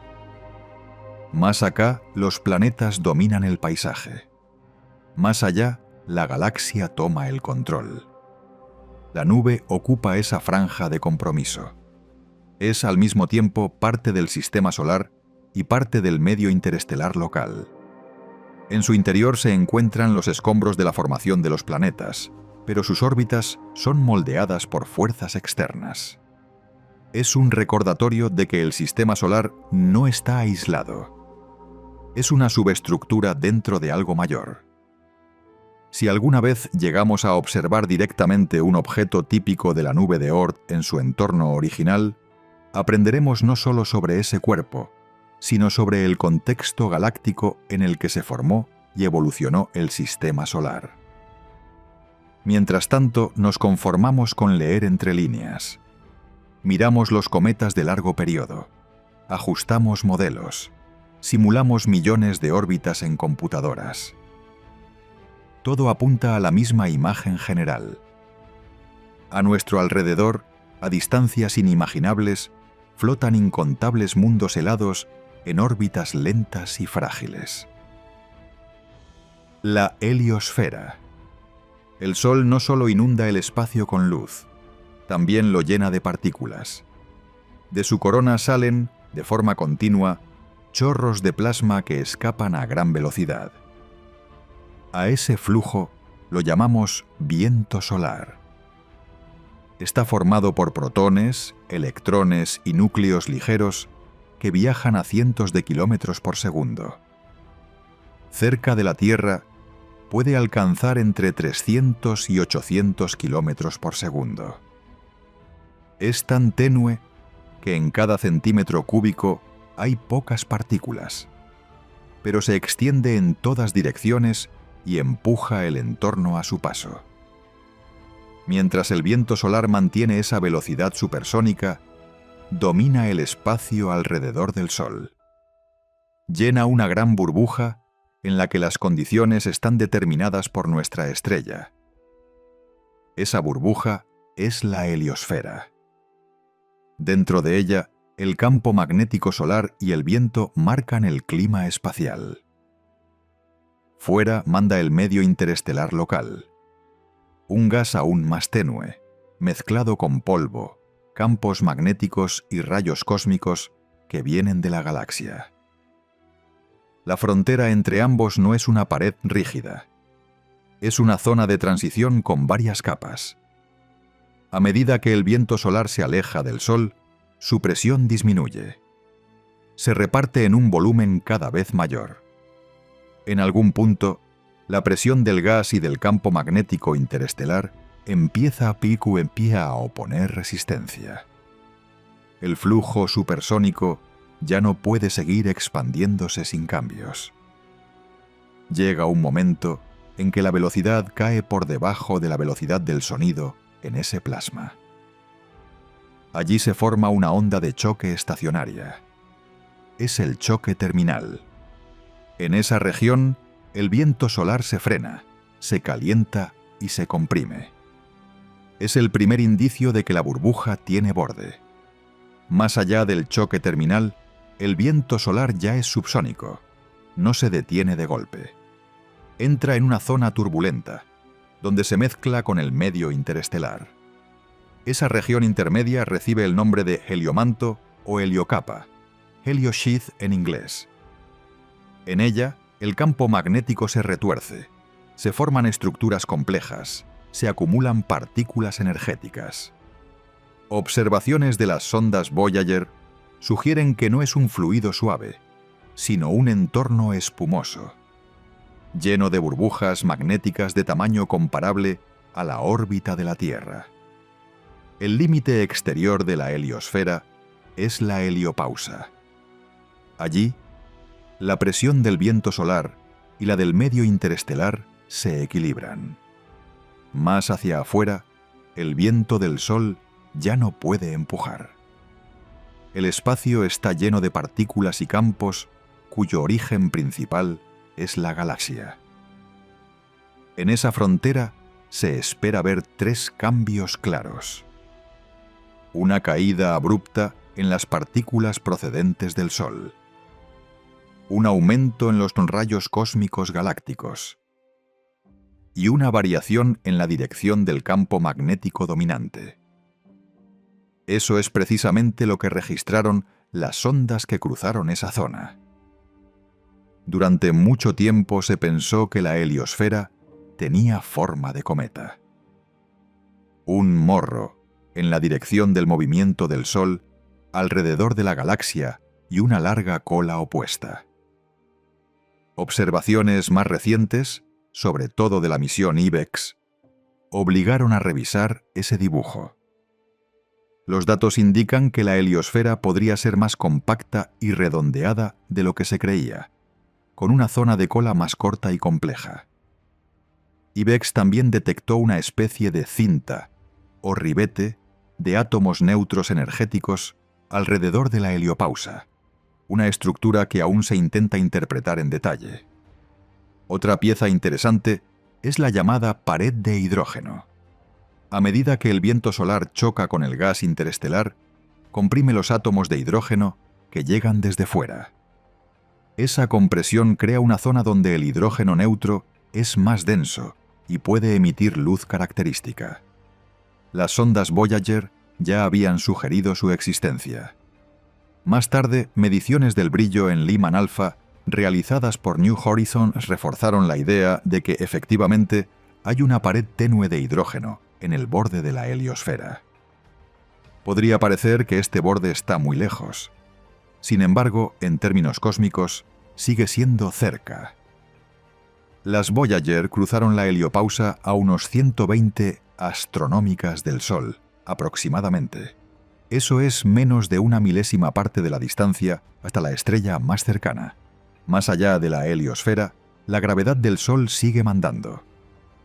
Más acá, los planetas dominan el paisaje. Más allá, la galaxia toma el control. La nube ocupa esa franja de compromiso. Es al mismo tiempo parte del sistema solar y parte del medio interestelar local. En su interior se encuentran los escombros de la formación de los planetas, pero sus órbitas son moldeadas por fuerzas externas. Es un recordatorio de que el sistema solar no está aislado. Es una subestructura dentro de algo mayor. Si alguna vez llegamos a observar directamente un objeto típico de la nube de Oort en su entorno original, aprenderemos no solo sobre ese cuerpo, sino sobre el contexto galáctico en el que se formó y evolucionó el sistema solar. Mientras tanto, nos conformamos con leer entre líneas. Miramos los cometas de largo periodo, ajustamos modelos, simulamos millones de órbitas en computadoras. Todo apunta a la misma imagen general. A nuestro alrededor, a distancias inimaginables, flotan incontables mundos helados en órbitas lentas y frágiles. La heliosfera. El Sol no solo inunda el espacio con luz, también lo llena de partículas. De su corona salen, de forma continua, chorros de plasma que escapan a gran velocidad. A ese flujo lo llamamos viento solar. Está formado por protones, electrones y núcleos ligeros que viajan a cientos de kilómetros por segundo. Cerca de la Tierra puede alcanzar entre 300 y 800 kilómetros por segundo. Es tan tenue que en cada centímetro cúbico hay pocas partículas, pero se extiende en todas direcciones y empuja el entorno a su paso. Mientras el viento solar mantiene esa velocidad supersónica, domina el espacio alrededor del Sol. Llena una gran burbuja en la que las condiciones están determinadas por nuestra estrella. Esa burbuja es la heliosfera. Dentro de ella, el campo magnético solar y el viento marcan el clima espacial. Fuera manda el medio interestelar local. Un gas aún más tenue, mezclado con polvo, campos magnéticos y rayos cósmicos que vienen de la galaxia. La frontera entre ambos no es una pared rígida. Es una zona de transición con varias capas. A medida que el viento solar se aleja del Sol, su presión disminuye. Se reparte en un volumen cada vez mayor. En algún punto, la presión del gas y del campo magnético interestelar empieza a oponer resistencia. El flujo supersónico ya no puede seguir expandiéndose sin cambios. Llega un momento en que la velocidad cae por debajo de la velocidad del sonido en ese plasma. Allí se forma una onda de choque estacionaria. Es el choque terminal. En esa región, el viento solar se frena, se calienta y se comprime. Es el primer indicio de que la burbuja tiene borde. Más allá del choque terminal, el viento solar ya es subsónico. No se detiene de golpe. Entra en una zona turbulenta, donde se mezcla con el medio interestelar. Esa región intermedia recibe el nombre de heliomanto o heliocapa, heliosheath en inglés. En ella, el campo magnético se retuerce, se forman estructuras complejas, se acumulan partículas energéticas. Observaciones de las sondas Voyager sugieren que no es un fluido suave, sino un entorno espumoso, lleno de burbujas magnéticas de tamaño comparable a la órbita de la Tierra. El límite exterior de la heliosfera es la heliopausa. Allí, la presión del viento solar y la del medio interestelar se equilibran. Más hacia afuera, el viento del Sol ya no puede empujar. El espacio está lleno de partículas y campos cuyo origen principal es la galaxia. En esa frontera se espera ver tres cambios claros. Una caída abrupta en las partículas procedentes del Sol. Un aumento en los rayos cósmicos galácticos. Y una variación en la dirección del campo magnético dominante. Eso es precisamente lo que registraron las sondas que cruzaron esa zona. Durante mucho tiempo se pensó que la heliosfera tenía forma de cometa. Un morro en la dirección del movimiento del Sol alrededor de la galaxia y una larga cola opuesta. Observaciones más recientes sobre todo de la misión IBEX, obligaron a revisar ese dibujo. Los datos indican que la heliosfera podría ser más compacta y redondeada de lo que se creía, con una zona de cola más corta y compleja. IBEX también detectó una especie de cinta, o ribete, de átomos neutros energéticos alrededor de la heliopausa, una estructura que aún se intenta interpretar en detalle. Otra pieza interesante es la llamada pared de hidrógeno. A medida que el viento solar choca con el gas interestelar, comprime los átomos de hidrógeno que llegan desde fuera. Esa compresión crea una zona donde el hidrógeno neutro es más denso y puede emitir luz característica. Las sondas Voyager ya habían sugerido su existencia. Más tarde, mediciones del brillo en Lyman Alpha realizadas por New Horizons reforzaron la idea de que efectivamente hay una pared tenue de hidrógeno en el borde de la heliosfera. Podría parecer que este borde está muy lejos. Sin embargo, en términos cósmicos, sigue siendo cerca. Las Voyager cruzaron la heliopausa a unos 120 astronómicas del Sol, aproximadamente. Eso es menos de una milésima parte de la distancia hasta la estrella más cercana. Más allá de la heliosfera, la gravedad del Sol sigue mandando.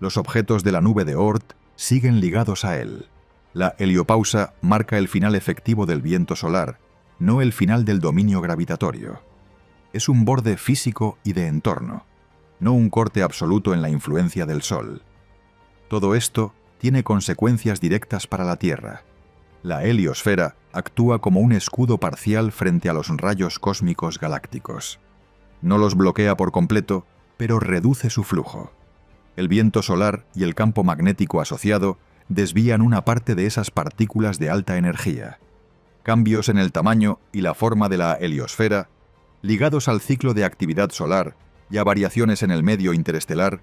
Los objetos de la nube de Oort siguen ligados a él. La heliopausa marca el final efectivo del viento solar, no el final del dominio gravitatorio. Es un borde físico y de entorno, no un corte absoluto en la influencia del Sol. Todo esto tiene consecuencias directas para la Tierra. La heliosfera actúa como un escudo parcial frente a los rayos cósmicos galácticos. No los bloquea por completo, pero reduce su flujo. El viento solar y el campo magnético asociado desvían una parte de esas partículas de alta energía. Cambios en el tamaño y la forma de la heliosfera, ligados al ciclo de actividad solar y a variaciones en el medio interestelar,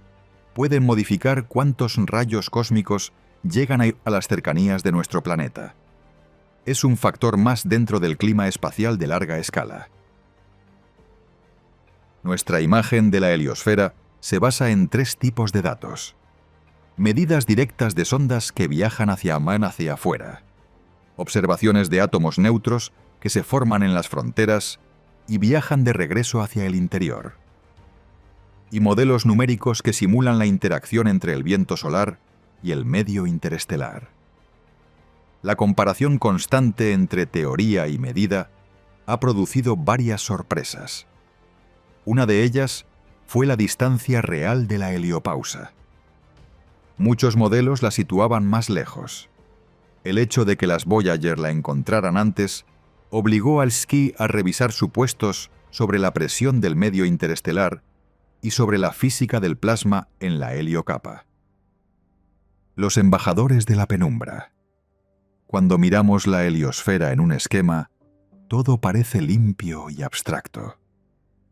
pueden modificar cuántos rayos cósmicos llegan a las cercanías de nuestro planeta. Es un factor más dentro del clima espacial de larga escala. Nuestra imagen de la heliosfera se basa en 3 tipos de datos. Medidas directas de sondas que viajan hacia afuera. Observaciones de átomos neutros que se forman en las fronteras y viajan de regreso hacia el interior. Y modelos numéricos que simulan la interacción entre el viento solar y el medio interestelar. La comparación constante entre teoría y medida ha producido varias sorpresas. Una de ellas fue la distancia real de la heliopausa. Muchos modelos la situaban más lejos. El hecho de que las Voyager la encontraran antes obligó al SKY a revisar supuestos sobre la presión del medio interestelar y sobre la física del plasma en la heliocapa. Los embajadores de la penumbra. Cuando miramos la heliosfera en un esquema, todo parece limpio y abstracto.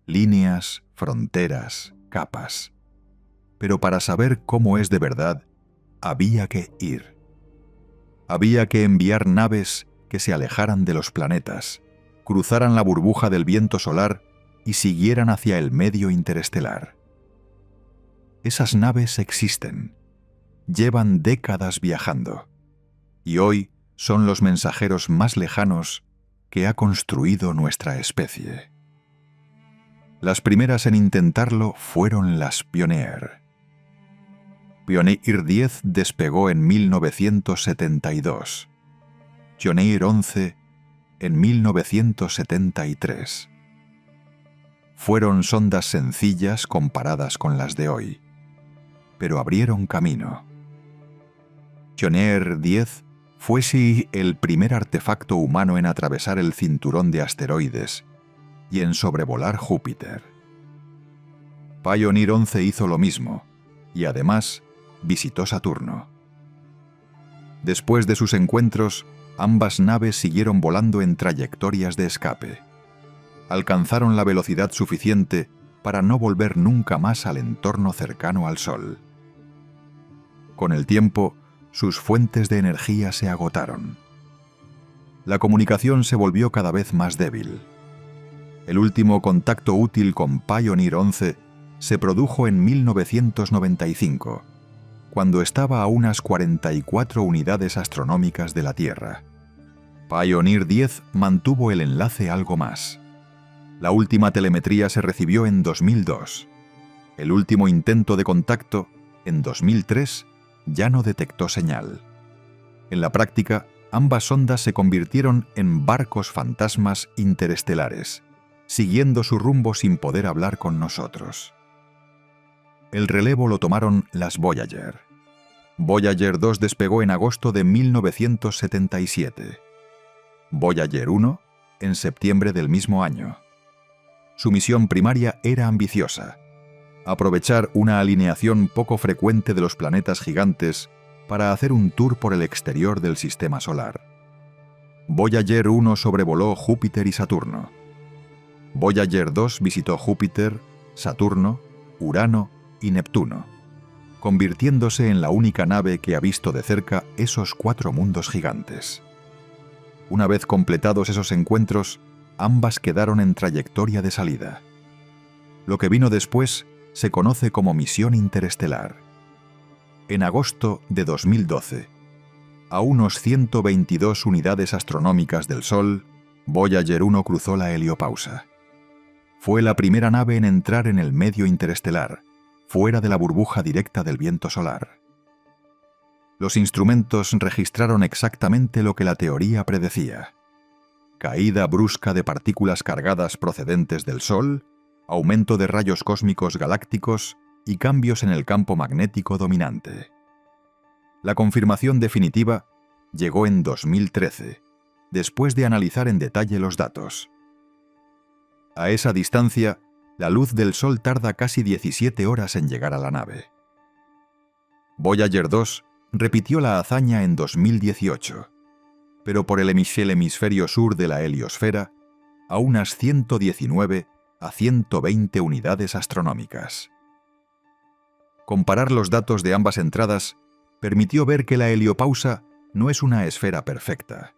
Líneas, fronteras, capas. Pero para saber cómo es de verdad, había que ir. Había que enviar naves que se alejaran de los planetas, cruzaran la burbuja del viento solar y siguieran hacia el medio interestelar. Esas naves existen. Llevan décadas viajando. Y hoy son los mensajeros más lejanos que ha construido nuestra especie. Las primeras en intentarlo fueron las Pioneer. Pioneer 10 despegó en 1972. Pioneer 11 en 1973. Fueron sondas sencillas comparadas con las de hoy, pero abrieron camino. Pioneer 10 fue sí el primer artefacto humano en atravesar el cinturón de asteroides y en sobrevolar Júpiter. Pioneer 11 hizo lo mismo, y además visitó Saturno. Después de sus encuentros, ambas naves siguieron volando en trayectorias de escape. Alcanzaron la velocidad suficiente para no volver nunca más al entorno cercano al Sol. Con el tiempo, sus fuentes de energía se agotaron. La comunicación se volvió cada vez más débil. El último contacto útil con Pioneer 11 se produjo en 1995, cuando estaba a unas 44 unidades astronómicas de la Tierra. Pioneer 10 mantuvo el enlace algo más. La última telemetría se recibió en 2002. El último intento de contacto, en 2003, ya no detectó señal. En la práctica, ambas sondas se convirtieron en barcos fantasmas interestelares, siguiendo su rumbo sin poder hablar con nosotros. El relevo lo tomaron las Voyager. Voyager 2 despegó en agosto de 1977. Voyager 1 en septiembre del mismo año. Su misión primaria era ambiciosa: aprovechar una alineación poco frecuente de los planetas gigantes para hacer un tour por el exterior del sistema solar. Voyager 1 sobrevoló Júpiter y Saturno. Voyager 2 visitó Júpiter, Saturno, Urano y Neptuno, convirtiéndose en la única nave que ha visto de cerca esos 4 mundos gigantes. Una vez completados esos encuentros, ambas quedaron en trayectoria de salida. Lo que vino después se conoce como misión interestelar. En agosto de 2012, a unos 122 unidades astronómicas del Sol, Voyager 1 cruzó la heliopausa. Fue la primera nave en entrar en el medio interestelar, fuera de la burbuja directa del viento solar. Los instrumentos registraron exactamente lo que la teoría predecía: caída brusca de partículas cargadas procedentes del Sol, aumento de rayos cósmicos galácticos y cambios en el campo magnético dominante. La confirmación definitiva llegó en 2013, después de analizar en detalle los datos. A esa distancia, la luz del Sol tarda casi 17 horas en llegar a la nave. Voyager 2 repitió la hazaña en 2018, pero por el hemisferio sur de la heliosfera, a unas 119 a 120 unidades astronómicas. Comparar los datos de ambas entradas permitió ver que la heliopausa no es una esfera perfecta.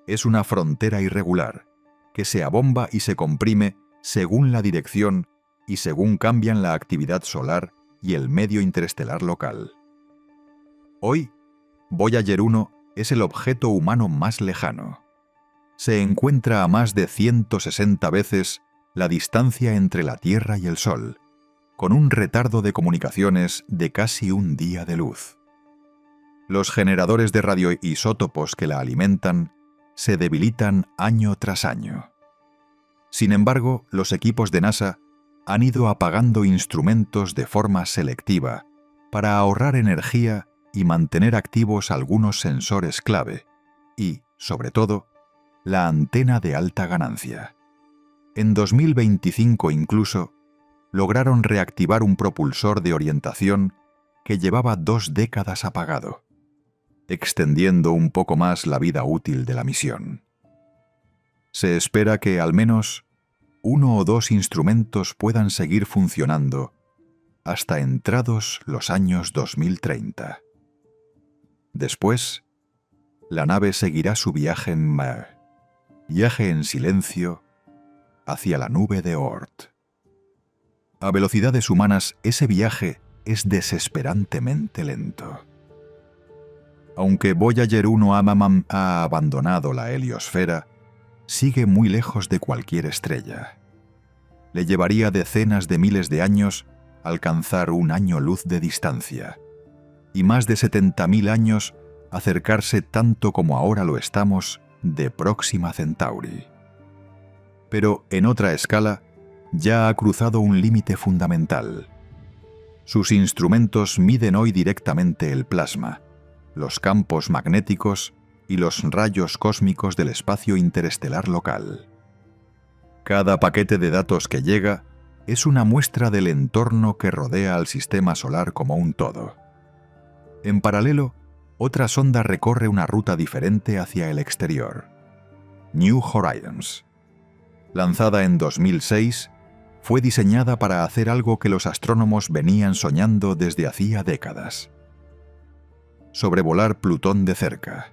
Es una frontera irregular, que se abomba y se comprime según la dirección y según cambian la actividad solar y el medio interestelar local. Hoy, Voyager 1 es el objeto humano más lejano. Se encuentra a más de 160 veces la distancia entre la Tierra y el Sol, con un retardo de comunicaciones de casi un día de luz. Los generadores de radioisótopos que la alimentan se debilitan año tras año. Sin embargo, los equipos de NASA han ido apagando instrumentos de forma selectiva para ahorrar energía y mantener activos algunos sensores clave y, sobre todo, la antena de alta ganancia. En 2025 incluso, lograron reactivar un propulsor de orientación que llevaba 2 décadas apagado, extendiendo un poco más la vida útil de la misión. Se espera que al menos 1 o 2 instrumentos puedan seguir funcionando hasta entrados los años 2030. Después, la nave seguirá su viaje en silencio hacia la nube de Oort. A velocidades humanas, ese viaje es desesperantemente lento. Aunque Voyager 1 ha abandonado la heliosfera, sigue muy lejos de cualquier estrella. Le llevaría decenas de miles de años alcanzar 1 año luz de distancia, y más de 70.000 años acercarse tanto como ahora lo estamos de Próxima Centauri. Pero en otra escala, ya ha cruzado un límite fundamental. Sus instrumentos miden hoy directamente el plasma, los campos magnéticos y los rayos cósmicos del espacio interestelar local. Cada paquete de datos que llega es una muestra del entorno que rodea al sistema solar como un todo. En paralelo, otra sonda recorre una ruta diferente hacia el exterior. New Horizons. Lanzada en 2006, fue diseñada para hacer algo que los astrónomos venían soñando desde hacía décadas: sobrevolar Plutón de cerca.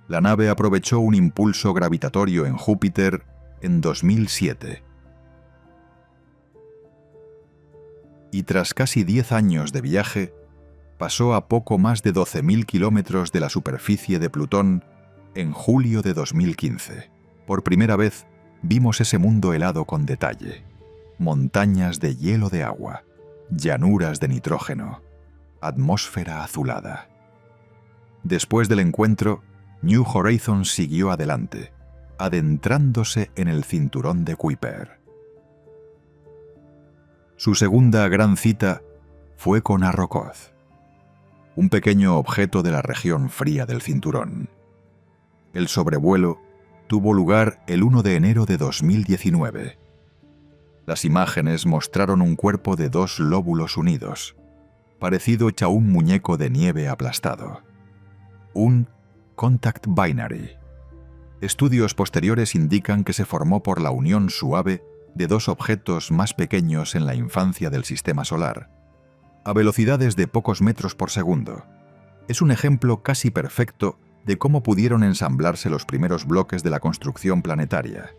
La nave aprovechó un impulso gravitatorio en Júpiter en 2007. y tras casi 10 años de viaje, pasó a poco más de 12.000 kilómetros de la superficie de Plutón en julio de 2015. Por primera vez vimos ese mundo helado con detalle. Montañas de hielo de agua, llanuras de nitrógeno, atmósfera azulada. Después del encuentro, New Horizons siguió adelante, adentrándose en el cinturón de Kuiper. Su segunda gran cita fue con Arrokoth, un pequeño objeto de la región fría del cinturón. El sobrevuelo tuvo lugar el 1 de enero de 2019. Las imágenes mostraron un cuerpo de 2 lóbulos unidos, parecido a un muñeco de nieve aplastado. Un contact binary. Estudios posteriores indican que se formó por la unión suave de 2 objetos más pequeños en la infancia del sistema solar, a velocidades de pocos metros por segundo. Es un ejemplo casi perfecto de cómo pudieron ensamblarse los primeros bloques de la construcción planetaria.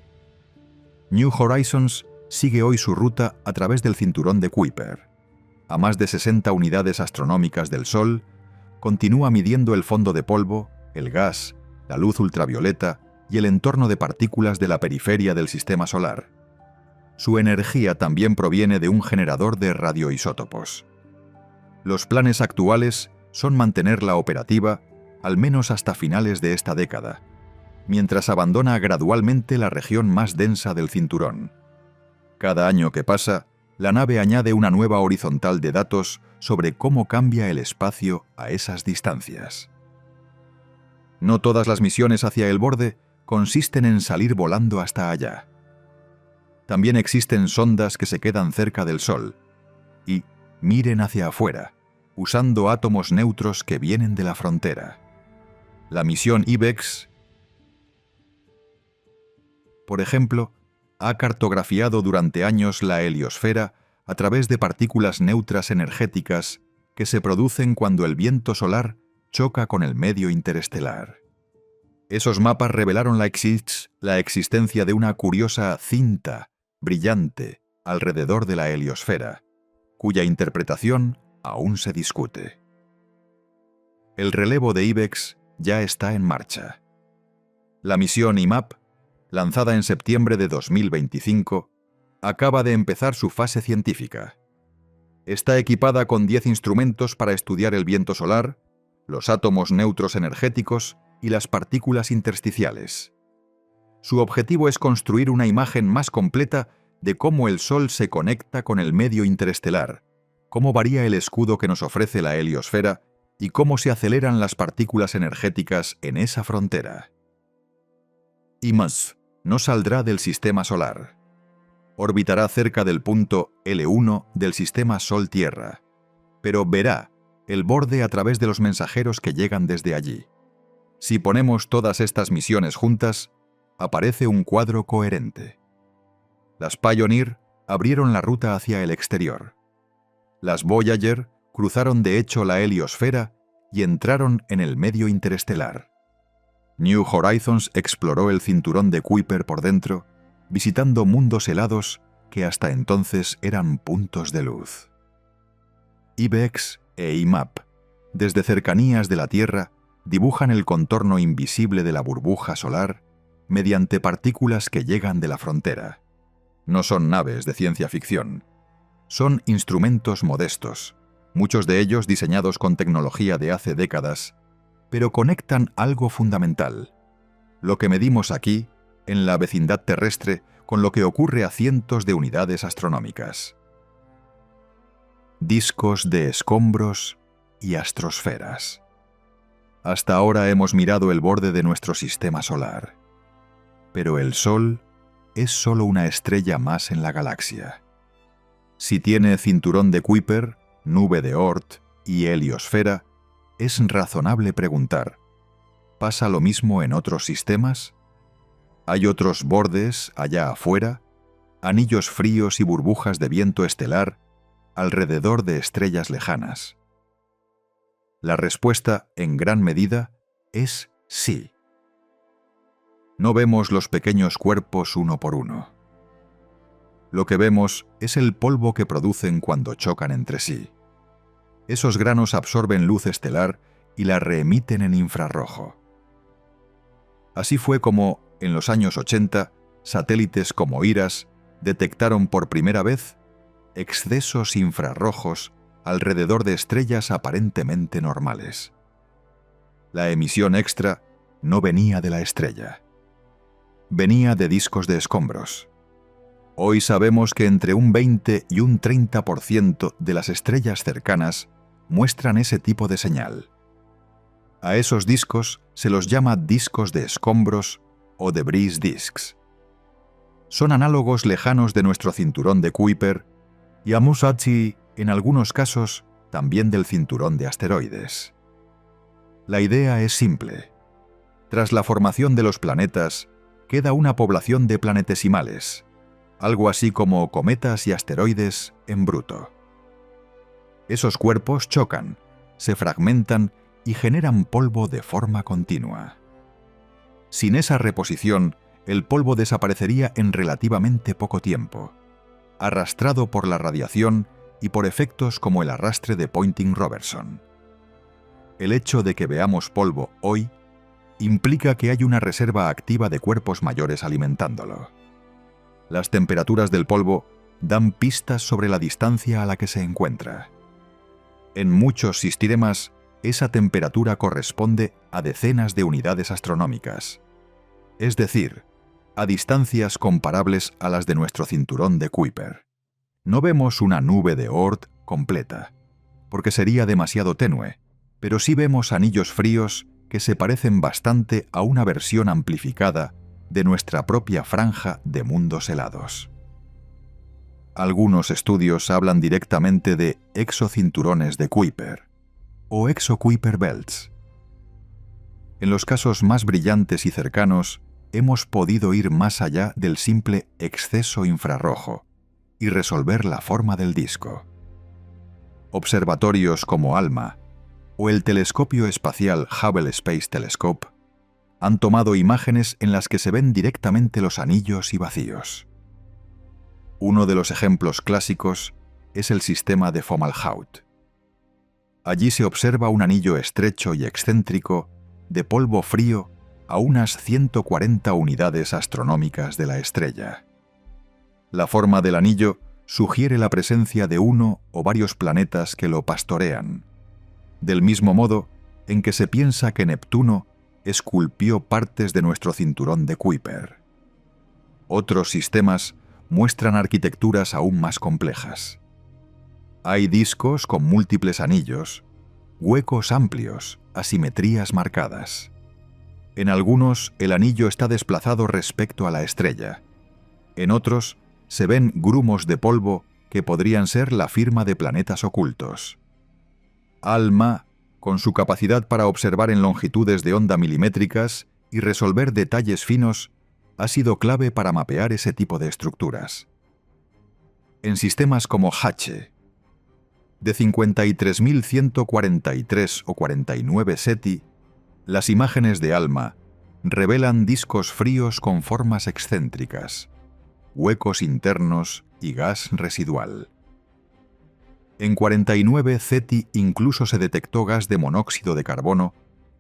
New Horizons sigue hoy su ruta a través del cinturón de Kuiper. A más de 60 unidades astronómicas del Sol, continúa midiendo el fondo de polvo, el gas, la luz ultravioleta y el entorno de partículas de la periferia del sistema solar. Su energía también proviene de un generador de radioisótopos. Los planes actuales son mantenerla operativa al menos hasta finales de esta década, mientras abandona gradualmente la región más densa del cinturón. Cada año que pasa, la nave añade una nueva horizontal de datos sobre cómo cambia el espacio a esas distancias. No todas las misiones hacia el borde consisten en salir volando hasta allá. También existen sondas que se quedan cerca del Sol y miren hacia afuera, usando átomos neutros que vienen de la frontera. La misión IBEX, por ejemplo, ha cartografiado durante años la heliosfera a través de partículas neutras energéticas que se producen cuando el viento solar choca con el medio interestelar. Esos mapas revelaron la existencia de una curiosa cinta brillante alrededor de la heliosfera, cuya interpretación aún se discute. El relevo de IBEX ya está en marcha. La misión IMAP, lanzada en septiembre de 2025, acaba de empezar su fase científica. Está equipada con 10 instrumentos para estudiar el viento solar, los átomos neutros energéticos y las partículas intersticiales. Su objetivo es construir una imagen más completa de cómo el Sol se conecta con el medio interestelar, cómo varía el escudo que nos ofrece la heliosfera y cómo se aceleran las partículas energéticas en esa frontera. IMAP no saldrá del sistema solar. Orbitará cerca del punto L1 del sistema Sol-Tierra, pero verá el borde a través de los mensajeros que llegan desde allí. Si ponemos todas estas misiones juntas, aparece un cuadro coherente. Las Pioneer abrieron la ruta hacia el exterior. Las Voyager cruzaron de hecho la heliosfera y entraron en el medio interestelar. New Horizons exploró el cinturón de Kuiper por dentro, visitando mundos helados que hasta entonces eran puntos de luz. IBEX e IMAP, desde cercanías de la Tierra, dibujan el contorno invisible de la burbuja solar mediante partículas que llegan de la frontera. No son naves de ciencia ficción. Son instrumentos modestos, muchos de ellos diseñados con tecnología de hace décadas, pero conectan algo fundamental: lo que medimos aquí, en la vecindad terrestre, con lo que ocurre a cientos de unidades astronómicas. Discos de escombros y astrosferas. Hasta ahora hemos mirado el borde de nuestro sistema solar, pero el Sol es solo una estrella más en la galaxia. Si tiene cinturón de Kuiper, nube de Oort y heliosfera, es razonable preguntar: ¿pasa lo mismo en otros sistemas? ¿Hay otros bordes allá afuera, anillos fríos y burbujas de viento estelar alrededor de estrellas lejanas? La respuesta, en gran medida, es sí. No vemos los pequeños cuerpos uno por uno. Lo que vemos es el polvo que producen cuando chocan entre sí. Esos granos absorben luz estelar y la reemiten en infrarrojo. Así fue como, en los años 80, satélites como IRAS detectaron por primera vez excesos infrarrojos alrededor de estrellas aparentemente normales. La emisión extra no venía de la estrella. Venía de discos de escombros. Hoy sabemos que entre un 20 y un 30% de las estrellas cercanas muestran ese tipo de señal. A esos discos se los llama discos de escombros o debris disks. Son análogos lejanos de nuestro cinturón de Kuiper y a Mussashi, en algunos casos, también del cinturón de asteroides. La idea es simple. Tras la formación de los planetas, queda una población de planetesimales, algo así como cometas y asteroides en bruto. Esos cuerpos chocan, se fragmentan y generan polvo de forma continua. Sin esa reposición, el polvo desaparecería en relativamente poco tiempo, arrastrado por la radiación y por efectos como el arrastre de Poynting-Robertson. El hecho de que veamos polvo hoy implica que hay una reserva activa de cuerpos mayores alimentándolo. Las temperaturas del polvo dan pistas sobre la distancia a la que se encuentra. En muchos sistemas, esa temperatura corresponde a decenas de unidades astronómicas, es decir, a distancias comparables a las de nuestro cinturón de Kuiper. No vemos una nube de Oort completa, porque sería demasiado tenue, pero sí vemos anillos fríos que se parecen bastante a una versión amplificada de nuestra propia franja de mundos helados. Algunos estudios hablan directamente de exocinturones de Kuiper o exo-Kuiper belts. En los casos más brillantes y cercanos, hemos podido ir más allá del simple exceso infrarrojo y resolver la forma del disco. Observatorios como ALMA o el telescopio espacial Hubble Space Telescope han tomado imágenes en las que se ven directamente los anillos y vacíos. Uno de los ejemplos clásicos es el sistema de Fomalhaut. Allí se observa un anillo estrecho y excéntrico de polvo frío a unas 140 unidades astronómicas de la estrella. La forma del anillo sugiere la presencia de uno o varios planetas que lo pastorean, del mismo modo en que se piensa que Neptuno esculpió partes de nuestro cinturón de Kuiper. Otros sistemas muestran arquitecturas aún más complejas. Hay discos con múltiples anillos, huecos amplios, asimetrías marcadas. En algunos, el anillo está desplazado respecto a la estrella. En otros, se ven grumos de polvo que podrían ser la firma de planetas ocultos. ALMA, con su capacidad para observar en longitudes de onda milimétricas y resolver detalles finos, ha sido clave para mapear ese tipo de estructuras. En sistemas como H, de 53.143 o 49 SETI, las imágenes de ALMA revelan discos fríos con formas excéntricas, huecos internos y gas residual. En 49 CETI incluso se detectó gas de monóxido de carbono,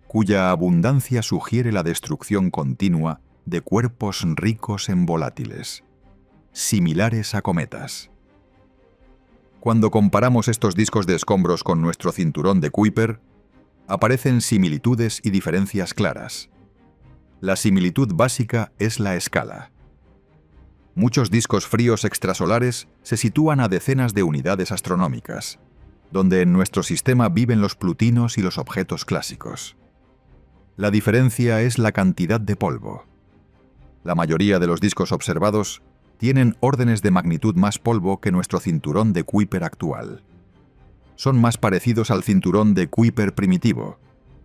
cuya abundancia sugiere la destrucción continua de cuerpos ricos en volátiles, similares a cometas. Cuando comparamos estos discos de escombros con nuestro cinturón de Kuiper, aparecen similitudes y diferencias claras. La similitud básica es la escala. Muchos discos fríos extrasolares se sitúan a decenas de unidades astronómicas, donde en nuestro sistema viven los plutinos y los objetos clásicos. La diferencia es la cantidad de polvo. La mayoría de los discos observados tienen órdenes de magnitud más polvo que nuestro cinturón de Kuiper actual. Son más parecidos al cinturón de Kuiper primitivo,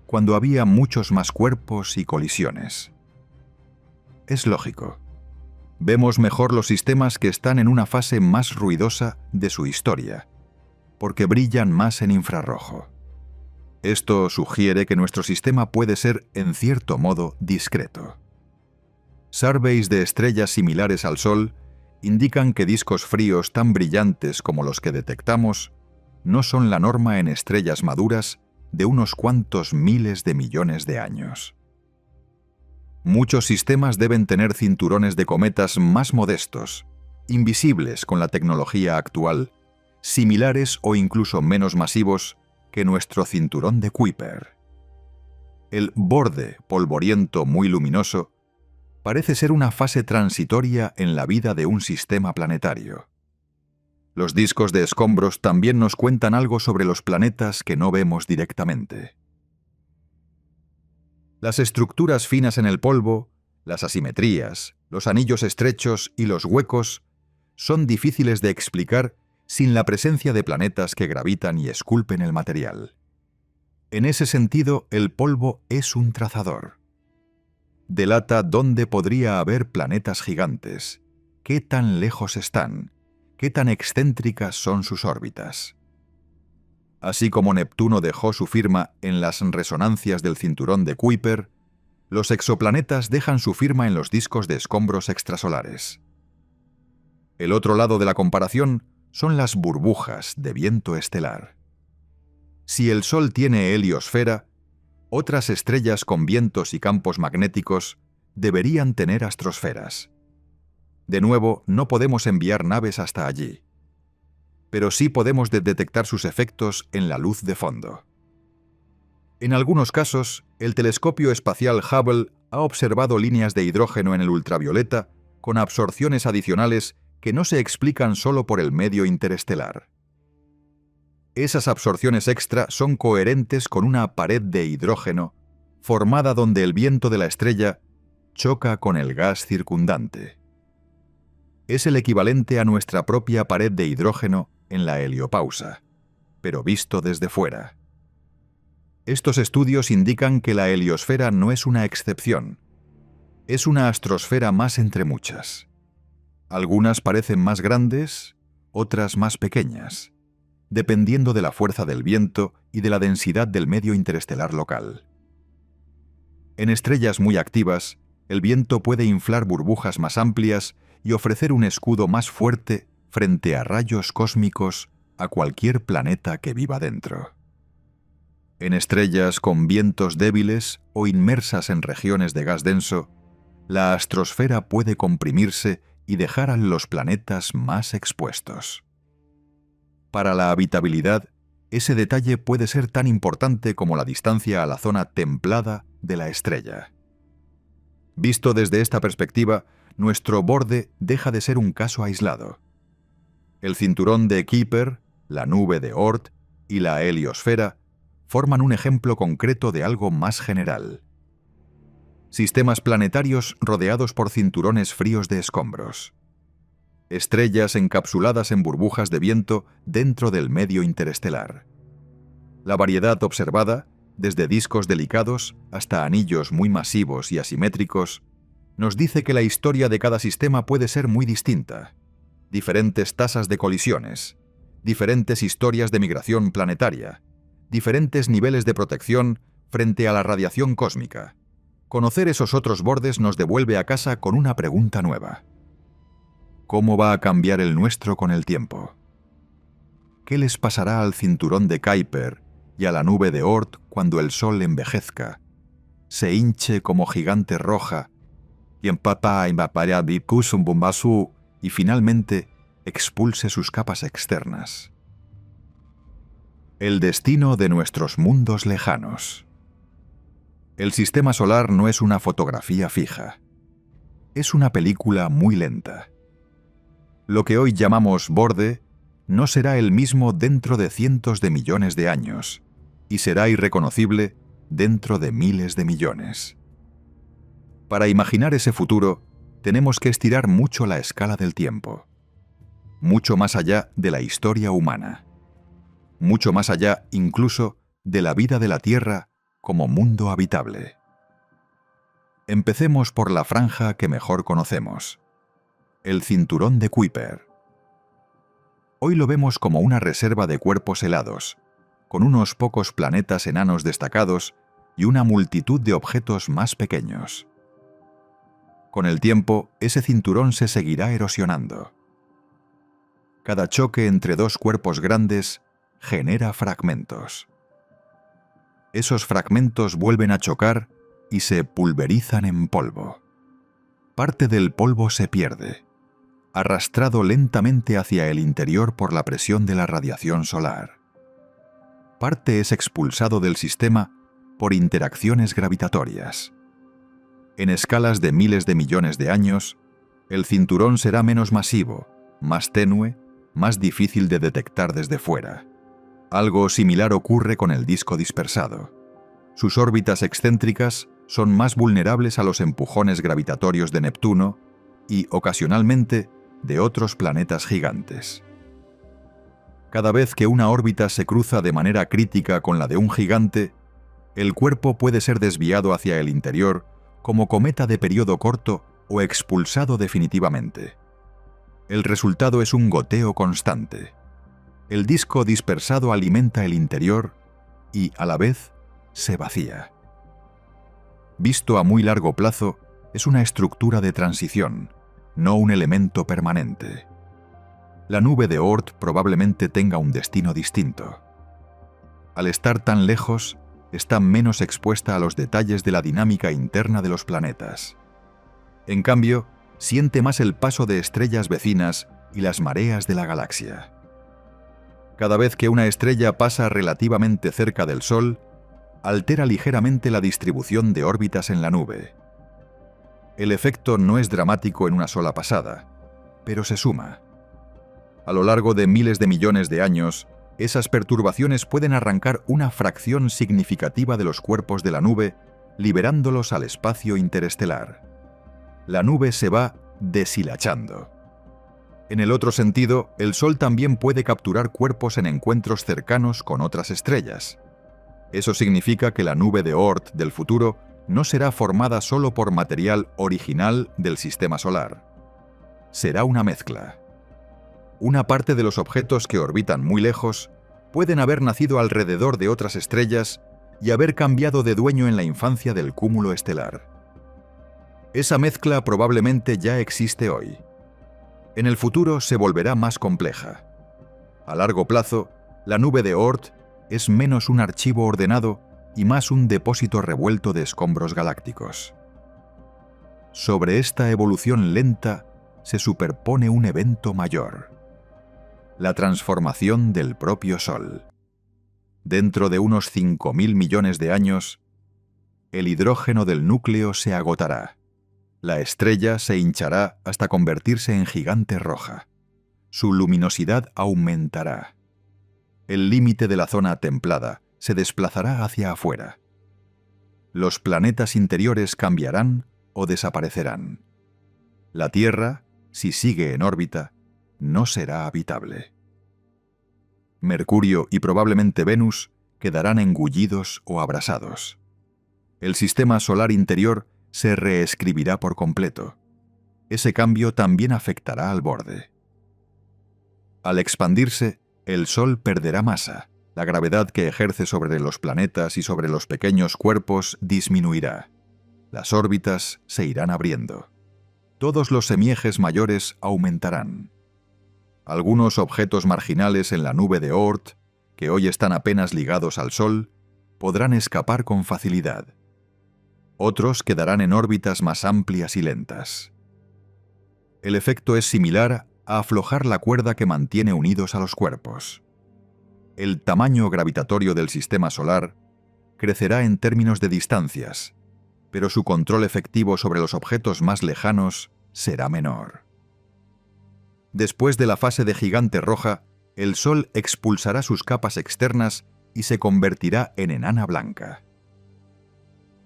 cuando había muchos más cuerpos y colisiones. Es lógico. Vemos mejor los sistemas que están en una fase más ruidosa de su historia, porque brillan más en infrarrojo. Esto sugiere que nuestro sistema puede ser, en cierto modo, discreto. Surveys de estrellas similares al Sol indican que discos fríos tan brillantes como los que detectamos no son la norma en estrellas maduras de unos cuantos miles de millones de años. Muchos sistemas deben tener cinturones de cometas más modestos, invisibles con la tecnología actual, similares o incluso menos masivos que nuestro cinturón de Kuiper. El borde polvoriento muy luminoso parece ser una fase transitoria en la vida de un sistema planetario. Los discos de escombros también nos cuentan algo sobre los planetas que no vemos directamente. Las estructuras finas en el polvo, las asimetrías, los anillos estrechos y los huecos son difíciles de explicar sin la presencia de planetas que gravitan y esculpen el material. En ese sentido, el polvo es un trazador. Delata dónde podría haber planetas gigantes, qué tan lejos están, qué tan excéntricas son sus órbitas. Así como Neptuno dejó su firma en las resonancias del cinturón de Kuiper, los exoplanetas dejan su firma en los discos de escombros extrasolares. El otro lado de la comparación son las burbujas de viento estelar. Si el Sol tiene heliosfera, otras estrellas con vientos y campos magnéticos deberían tener astrosferas. De nuevo, no podemos enviar naves hasta allí, pero sí podemos detectar sus efectos en la luz de fondo. En algunos casos, el telescopio espacial Hubble ha observado líneas de hidrógeno en el ultravioleta con absorciones adicionales que no se explican solo por el medio interestelar. Esas absorciones extra son coherentes con una pared de hidrógeno formada donde el viento de la estrella choca con el gas circundante. Es el equivalente a nuestra propia pared de hidrógeno en la heliopausa, pero visto desde fuera. Estos estudios indican que la heliosfera no es una excepción, es una astrosfera más entre muchas. Algunas parecen más grandes, otras más pequeñas, dependiendo de la fuerza del viento y de la densidad del medio interestelar local. En estrellas muy activas, el viento puede inflar burbujas más amplias y ofrecer un escudo más fuerte frente a rayos cósmicos a cualquier planeta que viva dentro. En estrellas con vientos débiles o inmersas en regiones de gas denso, la astrosfera puede comprimirse y dejar a los planetas más expuestos. Para la habitabilidad, ese detalle puede ser tan importante como la distancia a la zona templada de la estrella. Visto desde esta perspectiva, nuestro borde deja de ser un caso aislado. El cinturón de Kuiper, la nube de Oort y la heliosfera forman un ejemplo concreto de algo más general. Sistemas planetarios rodeados por cinturones fríos de escombros. Estrellas encapsuladas en burbujas de viento dentro del medio interestelar. La variedad observada, desde discos delicados hasta anillos muy masivos y asimétricos, nos dice que la historia de cada sistema puede ser muy distinta. Diferentes tasas de colisiones, diferentes historias de migración planetaria, diferentes niveles de protección frente a la radiación cósmica. Conocer esos otros bordes nos devuelve a casa con una pregunta nueva. ¿Cómo va a cambiar el nuestro con el tiempo? ¿Qué les pasará al cinturón de Kuiper y a la nube de Oort cuando el Sol envejezca, se hinche como gigante roja y finalmente expulse sus capas externas? El destino de nuestros mundos lejanos. El sistema solar no es una fotografía fija. Es una película muy lenta. Lo que hoy llamamos borde no será el mismo dentro de cientos de millones de años y será irreconocible dentro de miles de millones. Para imaginar ese futuro, tenemos que estirar mucho la escala del tiempo, mucho más allá de la historia humana, mucho más allá incluso de la vida de la Tierra como mundo habitable. Empecemos por la franja que mejor conocemos, el cinturón de Kuiper. Hoy lo vemos como una reserva de cuerpos helados, con unos pocos planetas enanos destacados y una multitud de objetos más pequeños. Con el tiempo, ese cinturón se seguirá erosionando. Cada choque entre dos cuerpos grandes genera fragmentos. Esos fragmentos vuelven a chocar y se pulverizan en polvo. Parte del polvo se pierde, arrastrado lentamente hacia el interior por la presión de la radiación solar. Parte es expulsado del sistema por interacciones gravitatorias. En escalas de miles de millones de años, el cinturón será menos masivo, más tenue, más difícil de detectar desde fuera. Algo similar ocurre con el disco dispersado. Sus órbitas excéntricas son más vulnerables a los empujones gravitatorios de Neptuno y, ocasionalmente, de otros planetas gigantes. Cada vez que una órbita se cruza de manera crítica con la de un gigante, el cuerpo puede ser desviado hacia el interior como cometa de periodo corto o expulsado definitivamente. El resultado es un goteo constante. El disco dispersado alimenta el interior y, a la vez, se vacía. Visto a muy largo plazo, es una estructura de transición, no un elemento permanente. La nube de Oort probablemente tenga un destino distinto. Al estar tan lejos, está menos expuesta a los detalles de la dinámica interna de los planetas. En cambio, siente más el paso de estrellas vecinas y las mareas de la galaxia. Cada vez que una estrella pasa relativamente cerca del Sol, altera ligeramente la distribución de órbitas en la nube. El efecto no es dramático en una sola pasada, pero se suma. A lo largo de miles de millones de años, esas perturbaciones pueden arrancar una fracción significativa de los cuerpos de la nube, liberándolos al espacio interestelar. La nube se va deshilachando. En el otro sentido, el Sol también puede capturar cuerpos en encuentros cercanos con otras estrellas. Eso significa que la nube de Oort del futuro no será formada solo por material original del sistema solar. Será una mezcla. Una parte de los objetos que orbitan muy lejos pueden haber nacido alrededor de otras estrellas y haber cambiado de dueño en la infancia del cúmulo estelar. Esa mezcla probablemente ya existe hoy. En el futuro se volverá más compleja. A largo plazo, la nube de Oort es menos un archivo ordenado y más un depósito revuelto de escombros galácticos. Sobre esta evolución lenta se superpone un evento mayor: la transformación del propio Sol. Dentro de unos 5.000 millones de años, el hidrógeno del núcleo se agotará. La estrella se hinchará hasta convertirse en gigante roja. Su luminosidad aumentará. El límite de la zona templada se desplazará hacia afuera. Los planetas interiores cambiarán o desaparecerán. La Tierra, si sigue en órbita, no será habitable. Mercurio y probablemente Venus quedarán engullidos o abrasados. El sistema solar interior se reescribirá por completo. Ese cambio también afectará al borde. Al expandirse, el Sol perderá masa. La gravedad que ejerce sobre los planetas y sobre los pequeños cuerpos disminuirá. Las órbitas se irán abriendo. Todos los semiejes mayores aumentarán. Algunos objetos marginales en la nube de Oort, que hoy están apenas ligados al Sol, podrán escapar con facilidad. Otros quedarán en órbitas más amplias y lentas. El efecto es similar a aflojar la cuerda que mantiene unidos a los cuerpos. El tamaño gravitatorio del sistema solar crecerá en términos de distancias, pero su control efectivo sobre los objetos más lejanos será menor. Después de la fase de gigante roja, el Sol expulsará sus capas externas y se convertirá en enana blanca.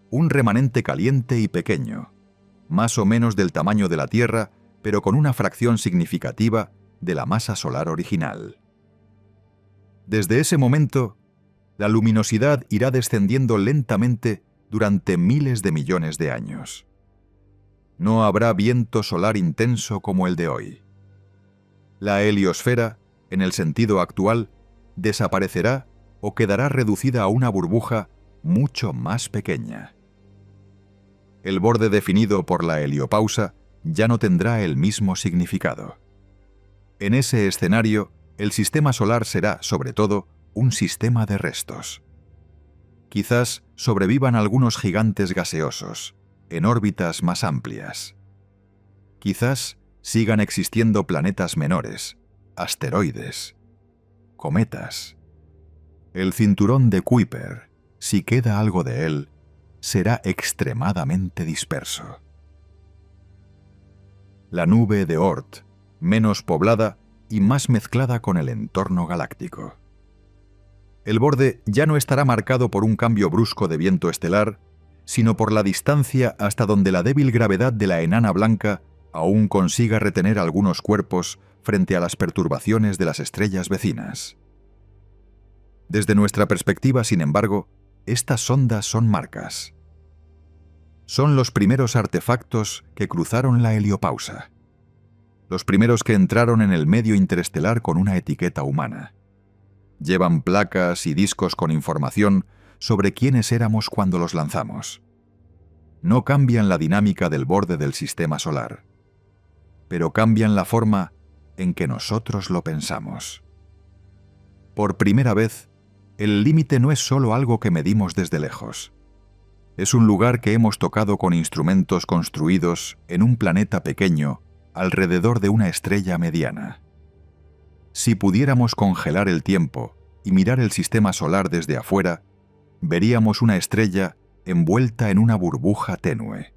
Un remanente caliente y pequeño, más o menos del tamaño de la Tierra, pero con una fracción significativa de la masa solar original. Desde ese momento, la luminosidad irá descendiendo lentamente durante miles de millones de años. No habrá viento solar intenso como el de hoy. La heliosfera, en el sentido actual, desaparecerá o quedará reducida a una burbuja mucho más pequeña. el borde definido por la heliopausa ya no tendrá el mismo significado. En ese escenario, el sistema solar será, sobre todo, un sistema de restos. Quizás sobrevivan algunos gigantes gaseosos, en órbitas más amplias. Quizás sigan existiendo planetas menores, asteroides, cometas. El cinturón de Kuiper, si queda algo de él, será extremadamente disperso. La nube de Oort, menos poblada y más mezclada con el entorno galáctico. El borde ya no estará marcado por un cambio brusco de viento estelar, sino por la distancia hasta donde la débil gravedad de la enana blanca aún consiga retener algunos cuerpos frente a las perturbaciones de las estrellas vecinas. Desde nuestra perspectiva, sin embargo, estas sondas son marcas. Son los primeros artefactos que cruzaron la heliopausa. Los primeros que entraron en el medio interestelar con una etiqueta humana. Llevan placas y discos con información sobre quiénes éramos cuando los lanzamos. No cambian la dinámica del borde del sistema solar, pero cambian la forma en que nosotros lo pensamos. Por primera vez, el límite no es solo algo que medimos desde lejos. Es un lugar que hemos tocado con instrumentos construidos en un planeta pequeño alrededor de una estrella mediana. Si pudiéramos congelar el tiempo y mirar el sistema solar desde afuera, veríamos una estrella envuelta en una burbuja tenue,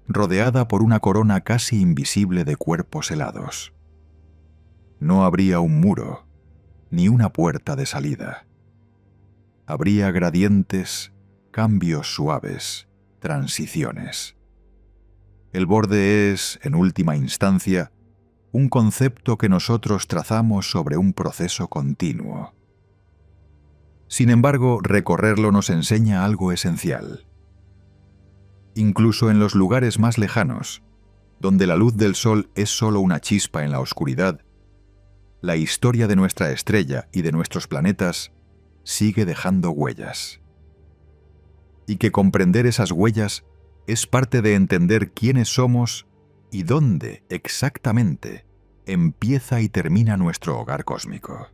rodeada por una corona casi invisible de cuerpos helados. No habría un muro, ni una puerta de salida. Habría gradientes, cambios suaves, transiciones. El borde es, en última instancia, un concepto que nosotros trazamos sobre un proceso continuo. Sin embargo, recorrerlo nos enseña algo esencial. Incluso en los lugares más lejanos, donde la luz del sol es solo una chispa en la oscuridad, la historia de nuestra estrella y de nuestros planetas sigue dejando huellas. Y que comprender esas huellas es parte de entender quiénes somos y dónde exactamente empieza y termina nuestro hogar cósmico.